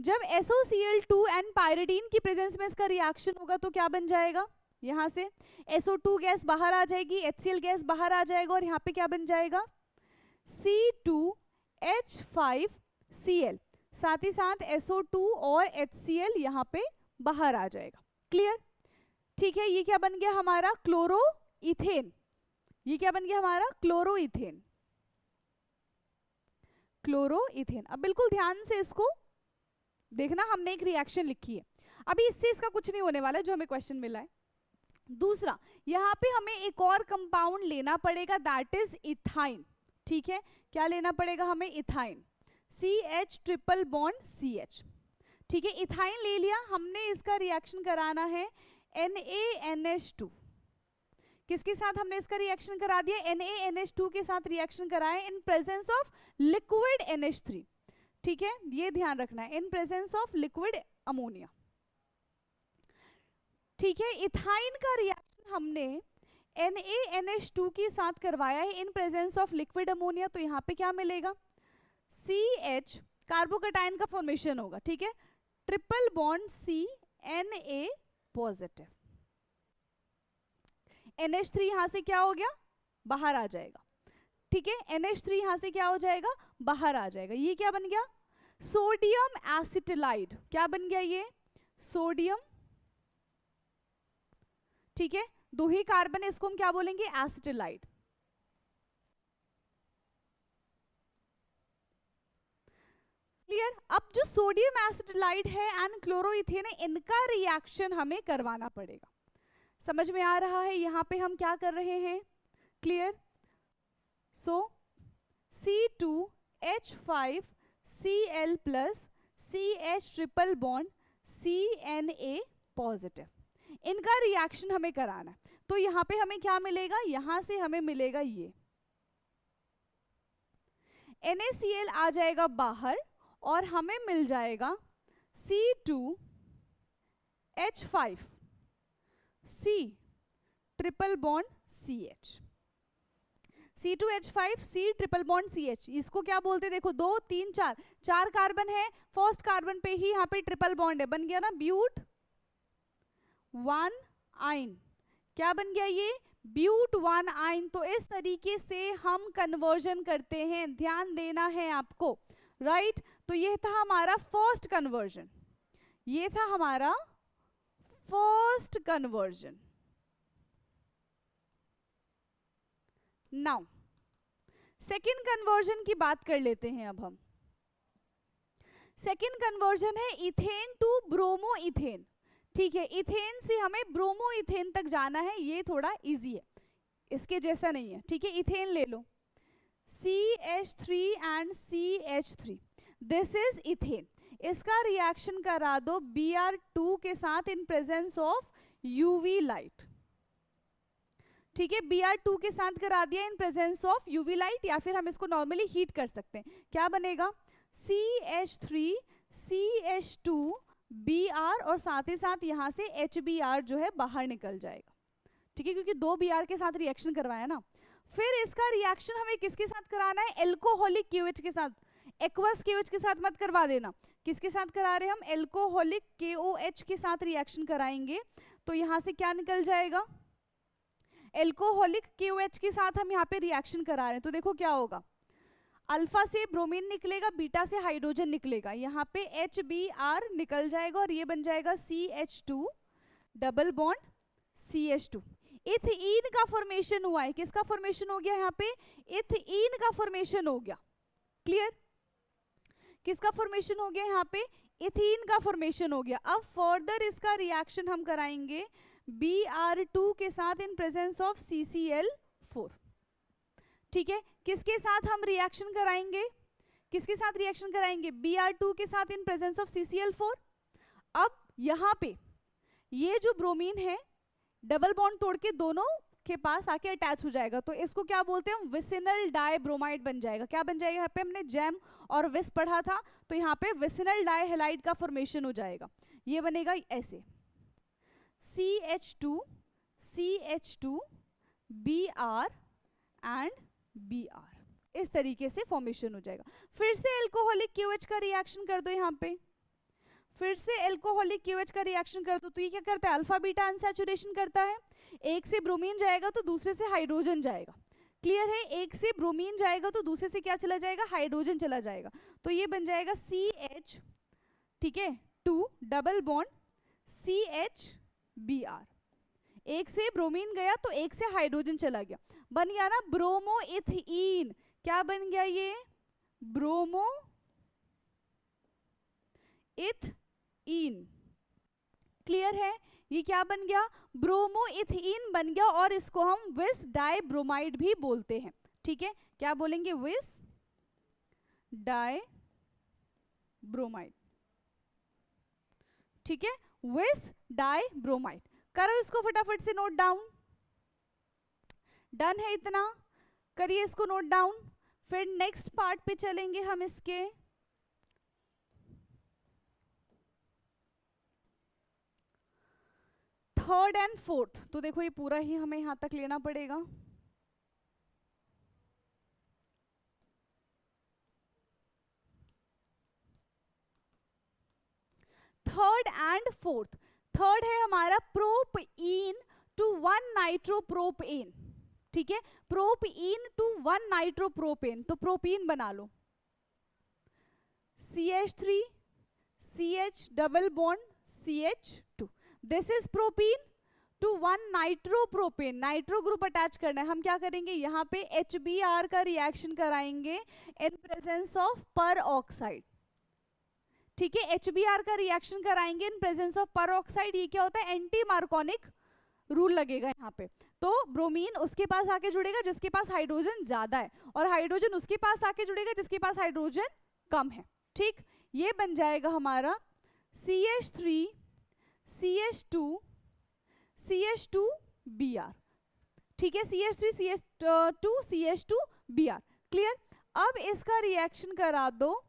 जब SOCl2 एंड पायरिडीन की प्रेजेंस में इसका रिएक्शन होगा तो क्या बन जाएगा? यहाँ से SO2 गैस बाहर आ जाएगी, HCl गैस बाहर आ जाएगा और यहाँ पे क्या बन जाएगा? C2H5Cl, साथ ही साथ SO2 और HCl यहाँ पे बाहर आ जाएगा। क्लियर? ठीक है, ये क्या बन गया हमारा? क्लोरोइथेन। ये क्या बन गया हमारा? क्लोरोइथेन। क्लोरोइथेन। अब बिल्कुल ध्यान से इसको देखना, हमने एक रिएक्शन लिखी है, अभी इससे इसका कुछ नहीं होने वाला जो हमें क्वेश्चन मिला है। दूसरा, यहाँ पे हमें एक और कंपाउंड लेना पड़ेगा, दैट इज इथाइन, ठीक है। क्या लेना पड़ेगा हमें? Ethyne, CH triple bond CH, ठीक है। इथाइन ले लिया हमने, इसका रिएक्शन कराना है NaNH2। किसके साथ हमने इसका रिएक्शन करा दिया? NaNH2 के साथ रिएक्शन कराया in presence of liquid NH3, ठीक है, ये ध्यान रखना है, in presence of liquid ammonia, ठीक है। इथाइन का रिएक्शन हमने NaNH2 के साथ करवाया है in presence of liquid ammonia, तो यहाँ पे क्या मिलेगा? CH, कार्बोकैटायन का फॉर्मेशन होगा, ठीक है, triple bond C, Na positive. NH3 यहाँ से क्या हो गया? बाहर आ जाएगा, ठीक है, NH3 यहाँ से क्या हो जाएगा? बाहर आ जाएगा। ये क्या बन गया? Sodium acetylide. क्या बन गया ये? सोडियम, ठीक है, दो ही कार्बन है, इसको हम क्या बोलेंगे? एसिटिलाइड। क्लियर? अब जो सोडियम एसिटिलाइड है एंड क्लोरोइथेन है, इनका रिएक्शन हमें करवाना पड़ेगा। समझ में आ रहा है यहाँ पे हम क्या कर रहे हैं? क्लियर? सो C2H5Cl plus CH triple bond CNA positive, इनका रिएक्शन हमें कराना है। तो यहाँ पे हमें क्या मिलेगा? यहाँ से हमें मिलेगा ये NaCl आ जाएगा बाहर और हमें मिल जाएगा C2H5C triple bond CH। C2H5C triple bond CH, इसको क्या बोलते हैं? देखो 2 3 4, 4 कार्बन है, फर्स्ट कार्बन पे ही यहाँ पे ट्रिपल बॉन्ड है, बन गया ना ब्यूट 1 आइन। क्या बन गया ये? ब्यूट 1 आइन। तो इस तरीके से हम कन्वर्जन करते हैं, ध्यान देना है आपको, राइट? तो ये था हमारा फर्स्ट कन्वर्जन, ये था हमारा first conversion. Now second conversion की बात कर लेते हैं अब हम। सेकेंड कन्वर्जन है इथेन टू ब्रोमो इथेन, ठीक है, इथेन से हमें ब्रोमो इथेन तक जाना है, ये थोड़ा इजी है, इसके जैसा नहीं है, ठीक है। इथेन ले लो, CH3 and CH3, this is ethane. इसका रिएक्शन करा दो Br2 के साथ in presence of UV light, ठीक है, Br2 के साथ करा दिया in presence of UV light, या फिर हम इसको नॉर्मली हीट कर सकते हैं। क्या बनेगा? CH3 CH2 Br और साथ ही साथ यहाँ से HBr जो है बाहर निकल जाएगा, ठीक है, क्योंकि 2 Br के साथ रिएक्शन करवाया ना। फिर इसका रिएक्शन हमें किसके साथ कराना है? एल्कोहलिक KOH के साथ, एक्वस KOH के साथ मत करवा देना। किसके साथ करा रहे हैं हम? एल्कोहलिक KOH के साथ रिएक्शन कराएंगे, तो यहाँ से क्या निकल जाएगा? एल्कोहलिक KOH के साथ हम यहाँ पे रिएक्शन करा रहे हैं, तो देखो क्या होगा, अल्फा से ब्रोमीन निकलेगा, बीटा से हाइड्रोजन निकलेगा, यहाँ पे HBr निकल जाएगा और ये बन जाएगा CH2 double bond CH2। Ethene का फॉर्मेशन हुआ है, किसका फॉर्मेशन हो गया? यहाँ पे इथीन का फॉर्मेशन हो गया। क्लियर? किसका फॉर्मेशन हो गया यहाँ पे, इथीन का फॉर्मेशन हो गया। अब फर्दर इसका रिएक्शन हम कराएंगे Br2 के साथ इन प्रेजेंस ऑफ CCl4। ठीक है, किसके साथ हम रिएक्शन कराएंगे, किसके साथ रिएक्शन कराएंगे, Br2 के साथ इन प्रेजेंस ऑफ CCl4। अब यहाँ पे ये जो ब्रोमीन है डबल बॉन्ड तोड़ के दोनों के पास आके अटैच हो जाएगा, तो इसको क्या बोलते हैं, विसिनल डाइब्रोमाइड बन जाएगा। क्या बन जाएगा, यहाँ पे हमने जैम और विस पढ़ा था, तो यहाँ पे विसिनल डाइहैलाइड का फॉर्मेशन हो जाएगा। ये बनेगा ऐसे CH2 CH2 Br and Br, इस तरीके से फॉर्मेशन हो जाएगा। फिर से एल्कोहलिक QH का रिएक्शन कर दो, यहाँ पे फिर से एल्कोहलिक QH का रिएक्शन कर दो, तो ये क्या करता है, अल्फा बीटा अनसैचुरेशन करता है। एक से ब्रोमीन जाएगा तो दूसरे से हाइड्रोजन जाएगा, क्लियर है, एक से ब्रोमीन जाएगा तो दूसरे से क्या चला जाएगा, हाइड्रोजन चला जाएगा, तो ये बन जाएगा CH, ठीक है, 2 डबल बॉन्ड CH Br। एक से ब्रोमीन गया तो एक से हाइड्रोजन चला गया, बन गया ना ब्रोमो इथीन। क्या बन गया ये, ब्रोमो इथीन, क्लियर है, ये क्या बन गया, ब्रोमो इथीन बन गया, और इसको हम विस डाइब्रोमाइड भी बोलते हैं। ठीक है, क्या बोलेंगे, विस डाइब्रोमाइड। ठीक है, विस डाइब्रोमाइड। करो इसको फटाफट से नोट डाउन, डन है इतना, करिए इसको नोट डाउन। फिर नेक्स्ट पार्ट पे चलेंगे हम इसके, थर्ड एंड फोर्थ। तो देखो ये पूरा ही हमें यहां तक लेना पड़ेगा। थर्ड एंड फोर्थ, थर्ड है हमारा प्रोपीन टू 1 नाइट्रोप्रोपेन। ठीक है, प्रोपीन टू 1 नाइट्रोप्रोपेन, तो प्रोपीन बना लो, CH3 CH double bond CH2, this is propene to 1 nitropropane, nitro group attach करना है। हम क्या करेंगे, यहाँ पे HBr का रिएक्शन कराएंगे इन प्रेजेंस ऑफ पर ऑक्साइड। ठीक है, HBr का रिएक्शन कराएंगे इन प्रेजेंस ऑफ पर ऑक्साइड। ये क्या होता है, एंटी मार्कोनिक रूल लगेगा यहाँ पे। तो ब्रोमीन उसके पास आके जुड़ेगा जिसके पास हाइड्रोजन ज्यादा है, और हाइड्रोजन उसके पास आके जुड़ेगा जिसके पास हाइड्रोजन कम है। ठीक, ये बन जाएगा हमारा CH3 CH2 CH2 Br। ठीक है, CH3 CH2 CH2 Br, clear. अब इसका रिएक्शन करा दो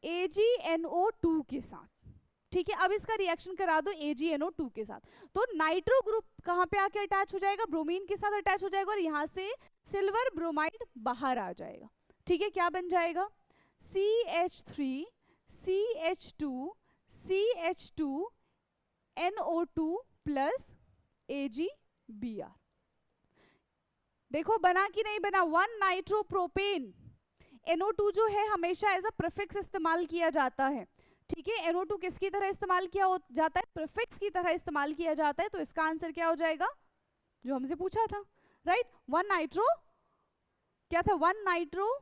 AgNO2 के साथ। ठीक है, अब इसका रिएक्शन करा दो AgNO2 के साथ, तो नाइट्रो ग्रुप कहाँ पे आके अटैच हो जाएगा, ब्रोमीन के साथ अटैच हो जाएगा, और यहाँ से सिल्वर ब्रोमाइड बाहर आ जाएगा। ठीक है, क्या बन जाएगा, CH3 CH2 CH2 NO2 plus AgBr। देखो बना कि नहीं बना, 1 नाइट्रोप्रोपेन। NO2 जो है हमेशा एज अ प्रीफिक्स इस्तेमाल किया जाता है। ठीक है, NO2 किसकी तरह इस्तेमाल किया जाता है, प्रीफिक्स की तरह इस्तेमाल किया जाता है। तो इसका आंसर क्या हो जाएगा, जो हमसे पूछा था, राइट, 1 नाइट्रो, क्या था, 1 nitro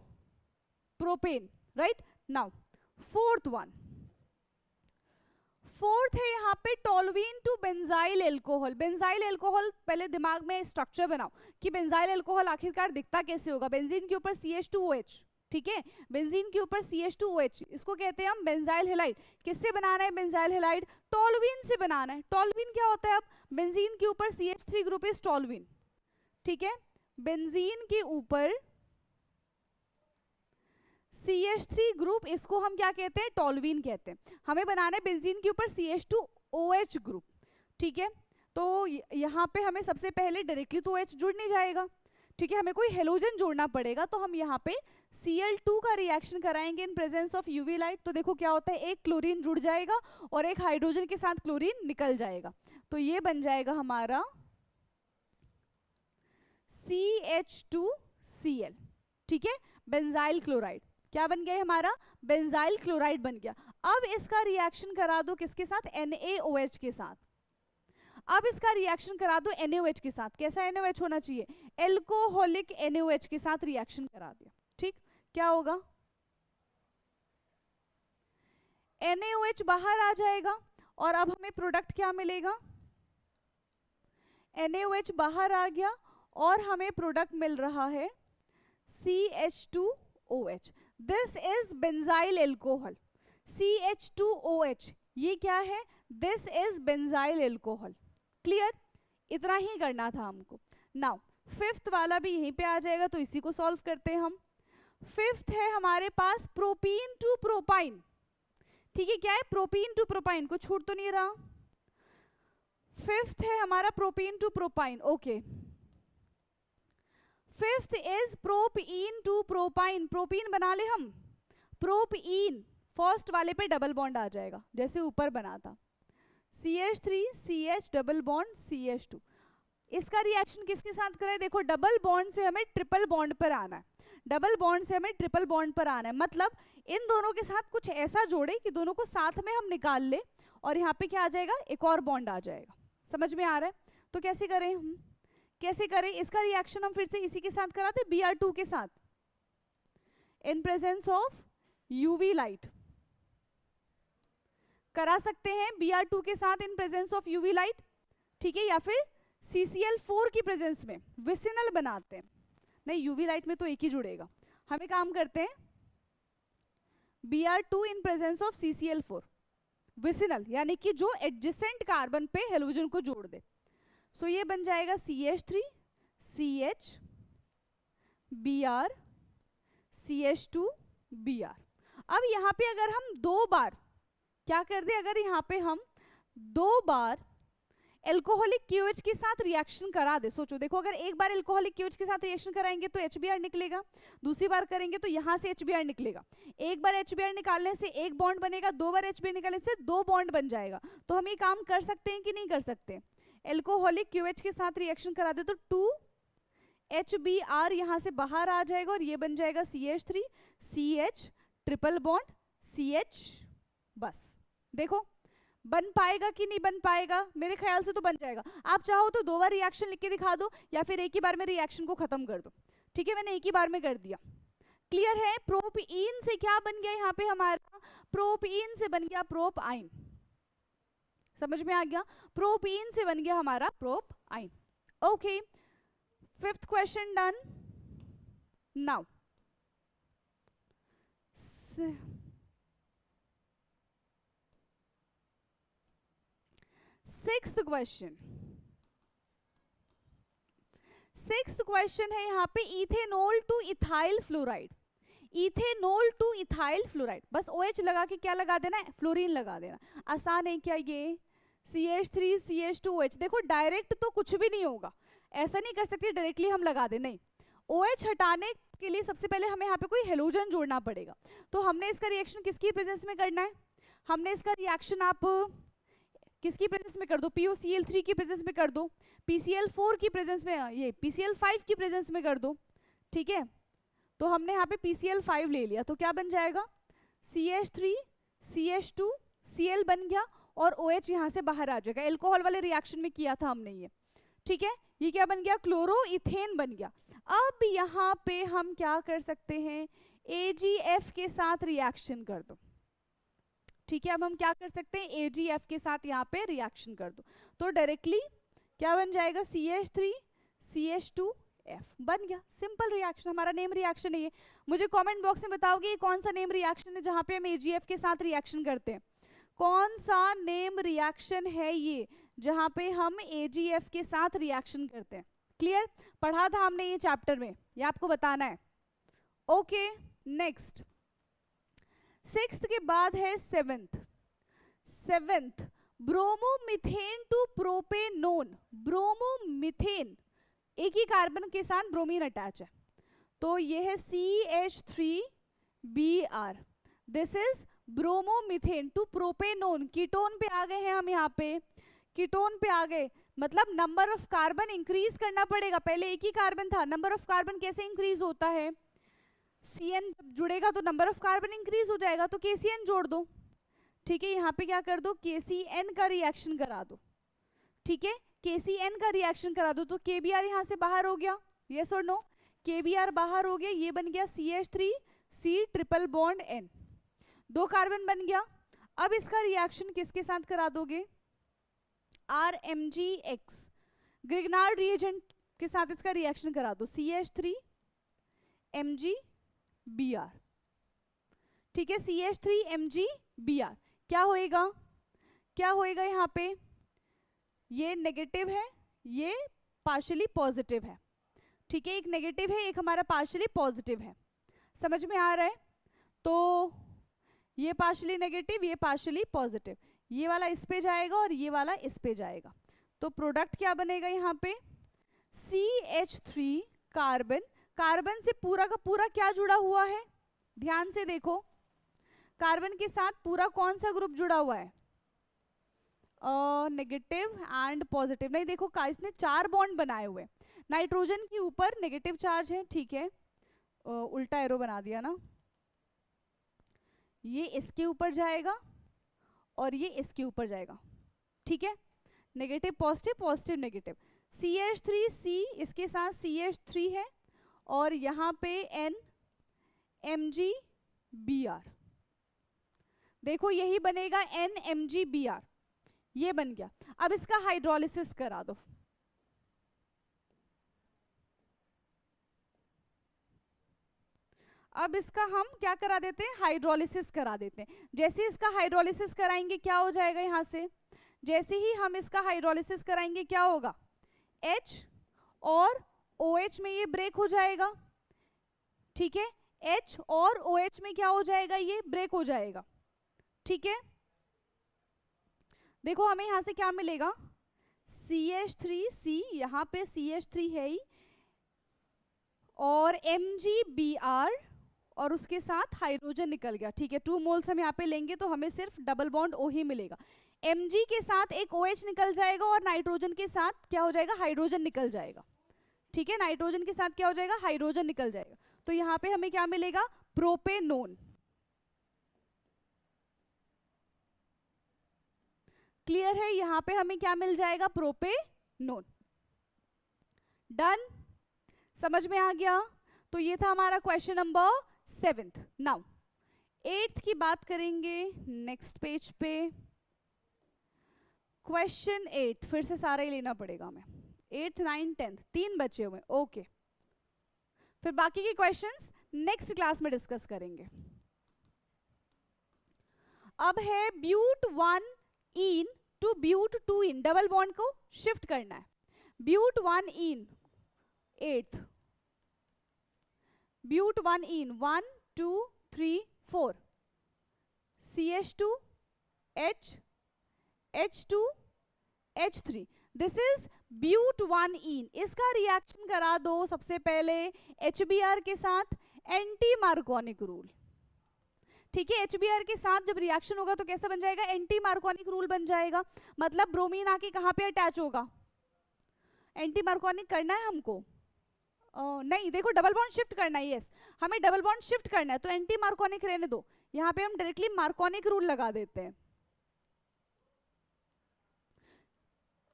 propane, right. Now fourth one, fourth है यहाँ पे toluene to benzyl alcohol. Benzyl alcohol, पहले दिमाग में स्ट्रक्चर बनाओ कि बेंजाइल एल्कोहल आखिरकार दिखता कैसे होगा। बेंजीन के ऊपर CH2OH, ठीक है, बेंजीन के ऊपर CH2OH, इसको कहते हैं हम बेंजाइल हैलाइड। किससे बनाना है बेंजाइल हैलाइड, टोल्यूइन से बनाना है। टोल्यूइन क्या होता है, अब बेंजीन के ऊपर CH3 ग्रुप इज टोल्यूइन। ठीक है, बेंजीन के ऊपर CH3 ग्रुप, इसको हम क्या कहते हैं, टोल्यूइन कहते हैं। हमें बनाना है बेंजीन के ऊपर CH2OH ग्रुप। ठीक है, तो यहाँ पे हमें सबसे पहले डायरेक्टली तो OH जुड़ नहीं जाएगा। ठीक है, हमें कोई हेलोजन जोड़ना पड़ेगा, तो हम यहाँ पे Cl2 का रिएक्शन कराएंगे in presence of UV light. तो देखो क्या होता है, एक क्लोरीन जुड़ जाएगा और एक हाइड्रोजन के साथ क्लोरीन निकल जाएगा, तो ये बन जाएगा हमारा CH2Cl। ठीक है, बेंजाइल क्लोराइड, क्या बन गया हमारा, बेंजाइल क्लोराइड बन गया। अब इसका रिएक्शन करा दो किसके साथ, NaOH के साथ। अब इसका रिएक्शन करा दो NaOH के साथ। कैसा NaOH होना चाहिए, एल्कोहलिक NaOH के साथ रिएक्शन करा दिया। ठीक, क्या होगा, NaOH बाहर आ जाएगा और अब हमें प्रोडक्ट क्या मिलेगा, NaOH बाहर आ गया और हमें प्रोडक्ट मिल रहा है CH2OH. This is benzyl alcohol. CH2OH ये क्या है, this is benzyl alcohol. Clear, इतना ही करना था हमको. नाउ फिफ्थ वाला भी यहीं पे आ जाएगा, तो इसी को सॉल्व करते हैं हम. फिफ्थ है हमारे पास प्रोपीन टू प्रोपाइन. ठीक है, क्या है, प्रोपीन टू प्रोपाइन, को छूट तो नहीं रहा. फिफ्थ है हमारा propene to propyne. Okay, fifth is propene to propyne. Propene बना ले हम, प्रोपीन फर्स्ट वाले पे डबल बॉन्ड आ जाएगा जैसे ऊपर बना था, CH3 CH double bond CH2. इसका रिएक्शन किसके साथ करें, देखो डबल बॉन्ड से हमें ट्रिपल बॉन्ड पर आना है, डबल बॉन्ड से हमें ट्रिपल बॉन्ड पर आना है. मतलब इन दोनों के साथ कुछ ऐसा जोड़े कि दोनों को साथ में हम निकाल ले और यहाँ पे क्या आ जाएगा, एक और बॉन्ड आ जाएगा. समझ में आ रहा है, तो कैसे करें हम, कैसे करें इसका रिएक्शन, हम फिर से इसी के साथ कराते Br2 के साथ, in presence of UV light. करा सकते हैं Br2 के साथ in presence of UV light. ठीक है, या फिर CCl4 की प्रेजेंस में विसिनल बनाते हैं. नहीं, UV लाइट में तो एक ही जुड़ेगा. हम एक काम करते हैं, Br2 in presence of CCl4 vicinal, यानी कि जो एडजेसेंट कार्बन पे हेलोजन को जोड़ दे. सो ये बन जाएगा CH3 CH Br CH2 Br. अब यहाँ पे अगर हम दो बार क्या कर दे, अगर यहाँ पे हम दो बार एल्कोहलिक क्यूएच के साथ रिएक्शन करा दे, सोचो देखो, अगर एक बार एल्कोहलिक क्यूएच के साथ रिएक्शन कराएंगे तो HBr निकलेगा, दूसरी बार करेंगे तो यहाँ से HBr निकलेगा. एक बार HBr निकालने से एक बॉन्ड बनेगा, दो बार HBr निकालने से दो बॉन्ड बन जाएगा. तो हम ये काम कर सकते हैं कि नहीं कर सकते, एल्कोहलिक क्यूएच के साथ रिएक्शन करा दे तो 2HBr यहाँ से बाहर आ जाएगा और ये बन जाएगा CH3 CH triple bond CH. बस देखो बन पाएगा कि नहीं बन पाएगा, मेरे ख्याल से तो बन जाएगा. आप चाहो तो दो बार रिएक्शन लिख के दिखा दो या फिर एक ही बार में रिएक्शन को खत्म कर दो. ठीक है, मैंने एक ही बार में कर दिया. क्लियर है, प्रोपीन से क्या बन गया यहाँ पे हमारा, प्रोपीन से बन गया प्रोपआइन. समझ में आ गया, प्रोपीन से बन गया हमारा propyne. Okay, fifth question done. Now sixth question. Sixth question है यहाँ पे ethanol to ethyl fluoride. Ethanol to ethyl fluoride, बस OH लगा के क्या लगा देना है, फ्लोरीन लगा देना. आसान है क्या ये, CH3 CH2OH. देखो डायरेक्ट तो कुछ भी नहीं होगा, ऐसा नहीं कर सकते डायरेक्टली हम लगा दे, नहीं. OH हटाने के लिए सबसे पहले हमें यहाँ पे कोई हेलोजन जोड़ना पड़ेगा. तो हमने इसका रिएक्शन किसकी प्रेजेंस में करना है, हमने इसका रिएक्शन आप किसकी प्रेजेंस में कर दो, POCl3 की प्रेजेंस में कर दो, PCl4 की प्रेजेंस में, ये PCl5 की प्रेजेंस में कर दो. ठीक है, तो हमने यहाँ पे PCl5 ले लिया तो क्या बन जाएगा, CH3 CH2 Cl बन गया और OH यहाँ से बाहर आ जाएगा. एल्कोहल वाले रिएक्शन में किया था हमने ये. ठीक है, ये क्या बन गया, क्लोरोइथेन बन गया. अब यहाँ पे हम क्या कर सकते हैं, AgF के साथ रिएक्शन कर दो. ठीक है, अब हम क्या कर सकते हैं, AgF के साथ यहाँ पे रिएक्शन कर दो तो डायरेक्टली क्या बन जाएगा, CH3 CH2F बन गया. सिंपल रिएक्शन, हमारा नेम रिएक्शन है ये. मुझे कमेंट बॉक्स में बताओगे ये कौन सा नेम रिएक्शन है जहाँ पे हम AgF के साथ रिएक्शन करते हैं, कौन सा नेम रिएक्शन है ये जहाँ पे हम AgF के साथ रिएक्शन करते हैं. क्लियर, पढ़ा था हमने ये चैप्टर में, ये आपको बताना है. ओके, नेक्स्ट सिक्स्थ के बाद है seventh. Seventh bromomethane to propanone. Bromomethane एक ही कार्बन के साथ ब्रोमीन अटैच है तो ये है CH3Br. This is bromomethane to propanone. Ketone पे आ गए हैं हम, यहाँ पे कीटोन पे आ गए, मतलब नंबर ऑफ कार्बन इंक्रीज करना पड़ेगा. पहले एक ही कार्बन था, नंबर ऑफ कार्बन कैसे इंक्रीज होता है, CN जुड़ेगा तो नंबर ऑफ कार्बन इंक्रीज हो जाएगा, तो KCN जोड़ दो. ठीक है, यहाँ पे क्या कर दो, KCN का रिएक्शन करा दो. ठीक है, KCN का रिएक्शन करा दो तो KBr यहाँ से बाहर हो गया, यस और नो, KBr बाहर हो गया, ये बन गया CH3 C triple bond N. दो कार्बन बन गया. अब इसका रिएक्शन किसके साथ करा दोगे, RMgX ग्रिग्नार्ड रिएजेंट के साथ इसका रिएक्शन करा दो, CH3MgBr। ठीक है, CH3MgBr क्या होएगा, क्या होएगा यहाँ पे, ये नेगेटिव है, ये पार्शियली पॉजिटिव है। ठीक है, एक नेगेटिव है, एक हमारा पार्शियली पॉजिटिव है। समझ में आ रहा है? तो ये पार्शियली नेगेटिव, ये पार्शियली पॉजिटिव, ये वाला इस पे जाएगा और ये वाला इस पे जाएगा। तो प्रोडक्ट क्या बनेगा यहाँ पे, CH3 कार्बन, कार्बन से पूरा का पूरा क्या जुड़ा हुआ है, ध्यान से देखो, कार्बन के साथ पूरा कौन सा ग्रुप जुड़ा हुआ है, नेगेटिव एंड पॉजिटिव। नहीं देखो, इसने 4 बॉन्ड बनाए हुए, नाइट्रोजन के ऊपर नेगेटिव चार्ज है, ठीक है, उल्टा एरो बना दिया ना, ये इसके ऊपर जाएगा और ये इसके ऊपर जाएगा। ठीक है, negative positive, positive negative, CH3C इसके साथ CH3 है और यहाँ पे NMgBr, देखो यही बनेगा NMgBr, ये बन गया। अब इसका हाइड्रोलिसिस करा दो, अब इसका हम क्या करा देते हैं, हाइड्रोलिसिस करा देते हैं। जैसे इसका हाइड्रोलिसिस कराएंगे क्या हो जाएगा, यहाँ से जैसे ही हम इसका हाइड्रोलिसिस कराएंगे क्या होगा, H और OH में ये ब्रेक हो जाएगा। ठीक है, H और OH में क्या हो जाएगा, ये ब्रेक हो जाएगा। ठीक है, देखो हमें यहां से क्या मिलेगा, CH3C, यहाँ पे CH3 है ही, और MgBr और उसके साथ हाइड्रोजन निकल गया। ठीक है, 2 मोल्स हम यहाँ पे लेंगे तो हमें सिर्फ डबल बॉन्ड O ही मिलेगा। Mg के साथ एक OH निकल जाएगा और नाइट्रोजन के साथ क्या हो जाएगा, हाइड्रोजन निकल जाएगा। ठीक है, नाइट्रोजन के साथ क्या हो जाएगा, हाइड्रोजन निकल जाएगा। तो यहाँ पे हमें क्या मिलेगा, प्रोपेनोन। क्लियर है, यहाँ पे हमें क्या मिल जाएगा, प्रोपेनोन। डन, समझ में आ गया? तो ये था हमारा क्वेश्चन नंबर 7। नाउ 8th की बात करेंगे नेक्स्ट पेज पे। क्वेश्चन 8 फिर से सारा ही लेना पड़ेगा हमें, 8th 9th 10th 3 बचे हुए, ओके। फिर बाकी के क्वेश्चंस नेक्स्ट क्लास में डिस्कस करेंगे। अब है but 1 ene to but 2 ene, double bond को शिफ्ट करना है। But 1 ene 8th, but 1 ene 1 2 3 4, CH2 H H2 H3, this is but 1 ene. इसका रिएक्शन करा दो सबसे पहले HBr के साथ, एंटी मार्कोनिक रूल। ठीक है, HBr के साथ जब रिएक्शन होगा तो कैसा बन जाएगा, एंटी मार्कोनिक रूल बन जाएगा। मतलब ब्रोमीन आके कहाँ पे अटैच होगा, एंटी मार्कोनिक करना है हमको, नहीं देखो डबल बॉन्ड शिफ्ट करना है, यस हमें डबल बॉन्ड शिफ्ट करना है, तो एंटी मार्कोनिक रहने दो, यहाँ पे हम डायरेक्टली मार्कोनिक रूल लगा देते हैं।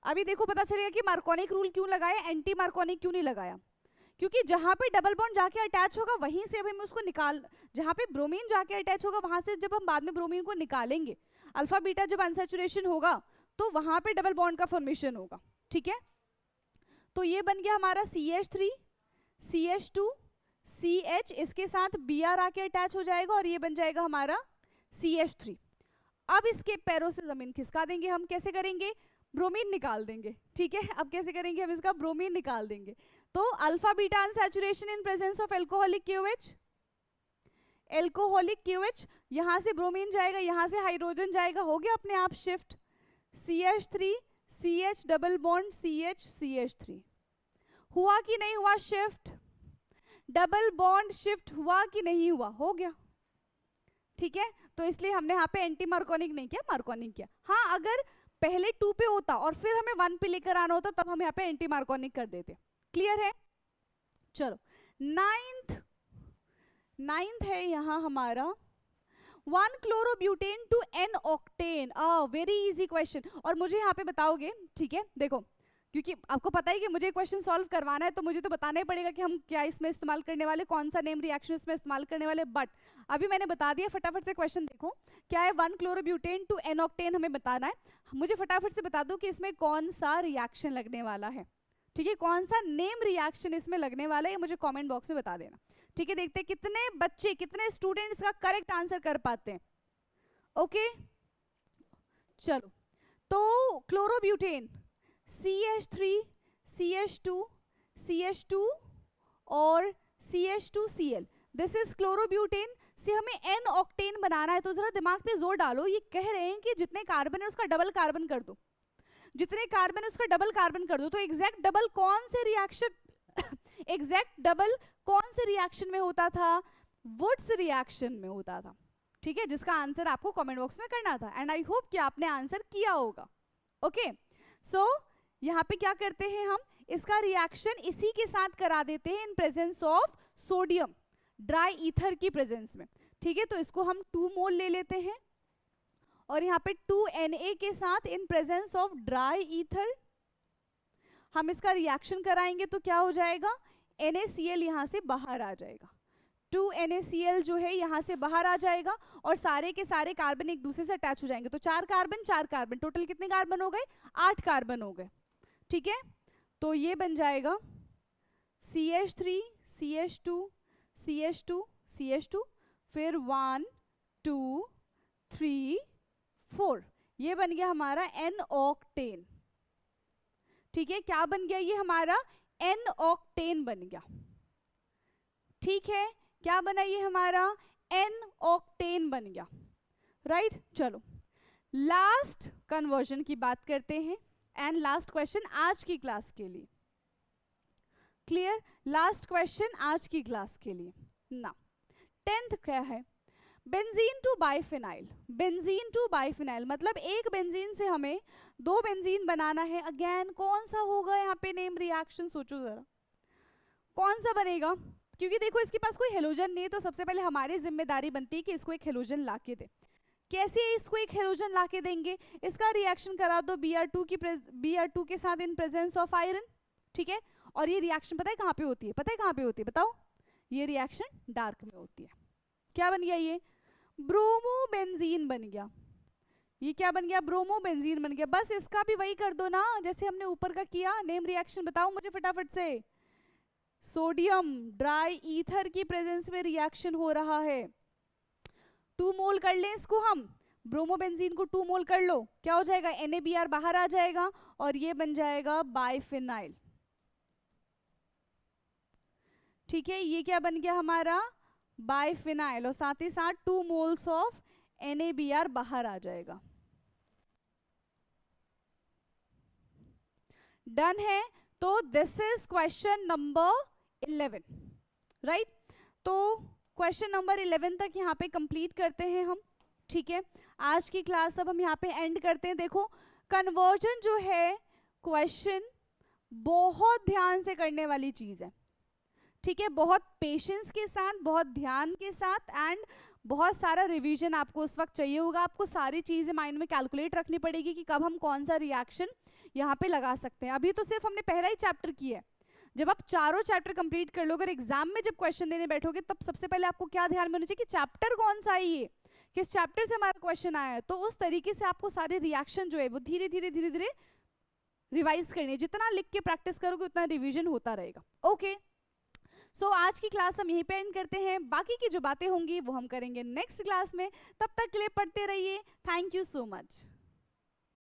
अभी देखो पता चलेगा कि मार्कोनिक रूल क्यों लगाया, एंटी मार्कोनिक क्यों नहीं लगाया, क्योंकि जहां पे डबल बॉन्ड जाके अटैच होगा वहीं से अब हम उसको निकाल, जहां पे ब्रोमीन जाके अटैच होगा वहां से जब हम बाद में ब्रोमीन को निकालेंगे, अल्फा बीटा जब अनसैचुरेशन होगा तो वहां पे डबल बॉन्ड का फॉर्मेशन होगा। ठीक है, तो ये बन गया हमारा CH3 CH2 CH, इसके साथ Br आके अटैच हो जाएगा और ये बन जाएगा हमारा CH3। अब इसके पैरों से जमीन खिसका देंगे हम, कैसे करेंगे, ब्रोमीन निकाल देंगे। ठीक है, अब कैसे करेंगे हम इसका, ब्रोमीन निकाल देंगे। तो alpha beta unsaturation in presence of alcoholic QH, alcoholic QH, यहां से ब्रोमीन जाएगा, यहां से हाइड्रोजन जाएगा, हो गया अपने आप shift, CH3 CH double bond CH CH3, हुआ कि नहीं हुआ शिफ्ट, डबल बॉन्ड शिफ्ट हुआ कि नहीं हुआ, हो गया। ठीक है, तो इसलिए हमने यहाँ पे एंटी मार्कोनिक नहीं किया, मार्कोनिक किया। हाँ, अगर पहले 2 पे होता और फिर हमें 1 पे लेकर आना होता तब हम यहाँ पे एंटी मार्कोनिक कर देते। क्लियर है? चलो 9th है यहाँ हमारा 1 chlorobutane to N octane, very easy question. और मुझे यहाँ पे बताओगे, ठीक है देखो क्योंकि आपको पता है कि मुझे क्वेश्चन सॉल्व करवाना है तो मुझे तो बताना ही पड़ेगा कि हम क्या इसमें इस्तेमाल करने वाले, कौन सा नेम रिएक्शन इसमें इस्तेमाल करने वाले। बट अभी मैंने बता दिया, फटाफट से क्वेश्चन देखो क्या है। 1 क्लोरोब्यूटेन टू एन ऑक्टेन हमें बताना है। मुझे फटाफट से बता दो कि इसमें कौन सा रिएक्शन लगने वाला है। ठीक है, कौन सा नेम रिएक्शन इसमें लगने वाला है, मुझे कॉमेंट बॉक्स में बता देना। ठीक है, देखते हैं कितने बच्चे, कितने स्टूडेंट्स का करेक्ट आंसर कर पाते हैं। ओके चलो, तो क्लोरोब्यूटेन CH3 CH2 CH2 और CH2Cl, दिस इज क्लोरोब्यूटेन से हमें एन ऑक्टेन बनाना है। तो जरा दिमाग पे जोर डालो, ये कह रहे हैं कि जितने कार्बन है उसका डबल कार्बन कर दो, जितने कार्बन है उसका डबल कार्बन कर दो। तो एग्जैक्ट डबल कौन से रिएक्शन एग्जैक्ट डबल कौन से रिएक्शन में होता था? वुड्स रिएक्शन में होता था। ठीक है, जिसका आंसर आपको कमेंट बॉक्स में करना था एंड आई होप कि आपने आंसर किया होगा। ओके सो यहाँ पे क्या करते हैं हम, इसका रिएक्शन इसी के साथ करा देते हैं in presence of sodium dry ether की प्रेजेंस में। ठीक है, तो इसको हम 2 मोल ले लेते हैं और यहाँ पे 2Na के साथ in presence of dry ether हम इसका रिएक्शन कराएंगे तो क्या हो जाएगा, NaCl यहाँ से बाहर आ जाएगा। 2NaCl जो है यहाँ से बाहर आ जाएगा और सारे के सारे कार्बन एक दूसरे से अटैच हो जाएंगे। तो 4 कार्बन, टोटल कितने कार्बन हो गए? 8 कार्बन हो गए। ठीक है, तो ये बन जाएगा CH3 CH2 CH2 CH2, फिर 1 2 3 4, ये बन गया हमारा एन ऑक्टेन। ठीक है, क्या बन गया ये हमारा? एन ऑक्टेन बन गया। ठीक है, क्या बना ये हमारा? एन ऑक्टेन बन गया। राइट, चलो लास्ट कन्वर्जन की बात करते हैं एंड लास्ट क्वेश्चन आज की क्लास के लिए। क्लियर, लास्ट क्वेश्चन आज की क्लास के लिए ना। 10th क्या है? Benzene to biphenyl. Benzene to biphenyl मतलब एक बेंजीन से हमें 2 बेंजीन बनाना है। अगेन कौन सा होगा यहाँ पे नेम रिएक्शन? सोचो जरा कौन सा बनेगा, क्योंकि देखो इसके पास कोई हेलोजन नहीं है तो सबसे पहले हमारी जिम्मेदारी बनती है कि इसको एक हेलोजन ला के दे। कैसे इसको एक हेलोजन ला के देंगे? इसका रिएक्शन करा दो Br2 के साथ इन प्रेजेंस ऑफ आयरन। ठीक है, और ये रिएक्शन पता है कहाँ पे होती है? पता है कहाँ पे होती है? बताओ। ये रिएक्शन डार्क में होती है। क्या बन गया ये? ब्रोमोबेंजीन बन गया। ये क्या बन गया? ब्रोमोबेंजीन बन गया। बस इसका भी वही कर दो ना जैसे हमने ऊपर का किया। नेम रिएक्शन बताओ मुझे फटाफट से। सोडियम ड्राई ईथर की प्रेजेंस में रिएक्शन हो रहा है। 2 मोल कर लें इसको हम, ब्रोमोबेंजीन को 2 मोल कर लो, क्या हो जाएगा? NaBr बाहर आ जाएगा और ये बन जाएगा बाइफिनाइल। ठीक है, ये क्या बन गया हमारा? बाइफिनाइल, और साथ ही साथ 2 मोल्स ऑफ NaBr बाहर आ जाएगा। डन है, तो this is question number 11। Right, तो क्वेश्चन नंबर 11 तक यहाँ पे कंप्लीट करते हैं हम। ठीक है, आज की क्लास अब हम यहाँ पे एंड करते हैं। देखो कन्वर्जन जो है क्वेश्चन बहुत ध्यान से करने वाली चीज है। ठीक है, बहुत पेशेंस के साथ, बहुत ध्यान के साथ एंड बहुत सारा रिवीजन आपको उस वक्त चाहिए होगा। आपको सारी चीजें माइंड में कैलकुलेट रखनी पड़ेगी कि कब हम कौन सा रिएक्शन यहाँ पे लगा सकते हैं। अभी तो सिर्फ हमने पहला ही चैप्टर किया है। जब आप चारों चैप्टर कंप्लीट कर लो, अगर एग्जाम में जब क्वेश्चन देने बैठोगे तब सबसे पहले आपको क्या ध्यान में होना चाहिए कि चैप्टर कौन सा है, ये किस चैप्टर से हमारा क्वेश्चन आया है। तो उस तरीके से आपको सारे रिएक्शन जो है वो धीरे धीरे रिवाइज करनी है। जितना लिख के प्रैक्टिस करोगे उतना रिविजन होता रहेगा। ओके, सो आज की क्लास हम यहीं पे एंड करते हैं। बाकी की जो बातें होंगी वो हम करेंगे नेक्स्ट क्लास में। तब तक के लिए पढ़ते रहिए। Thank you so much.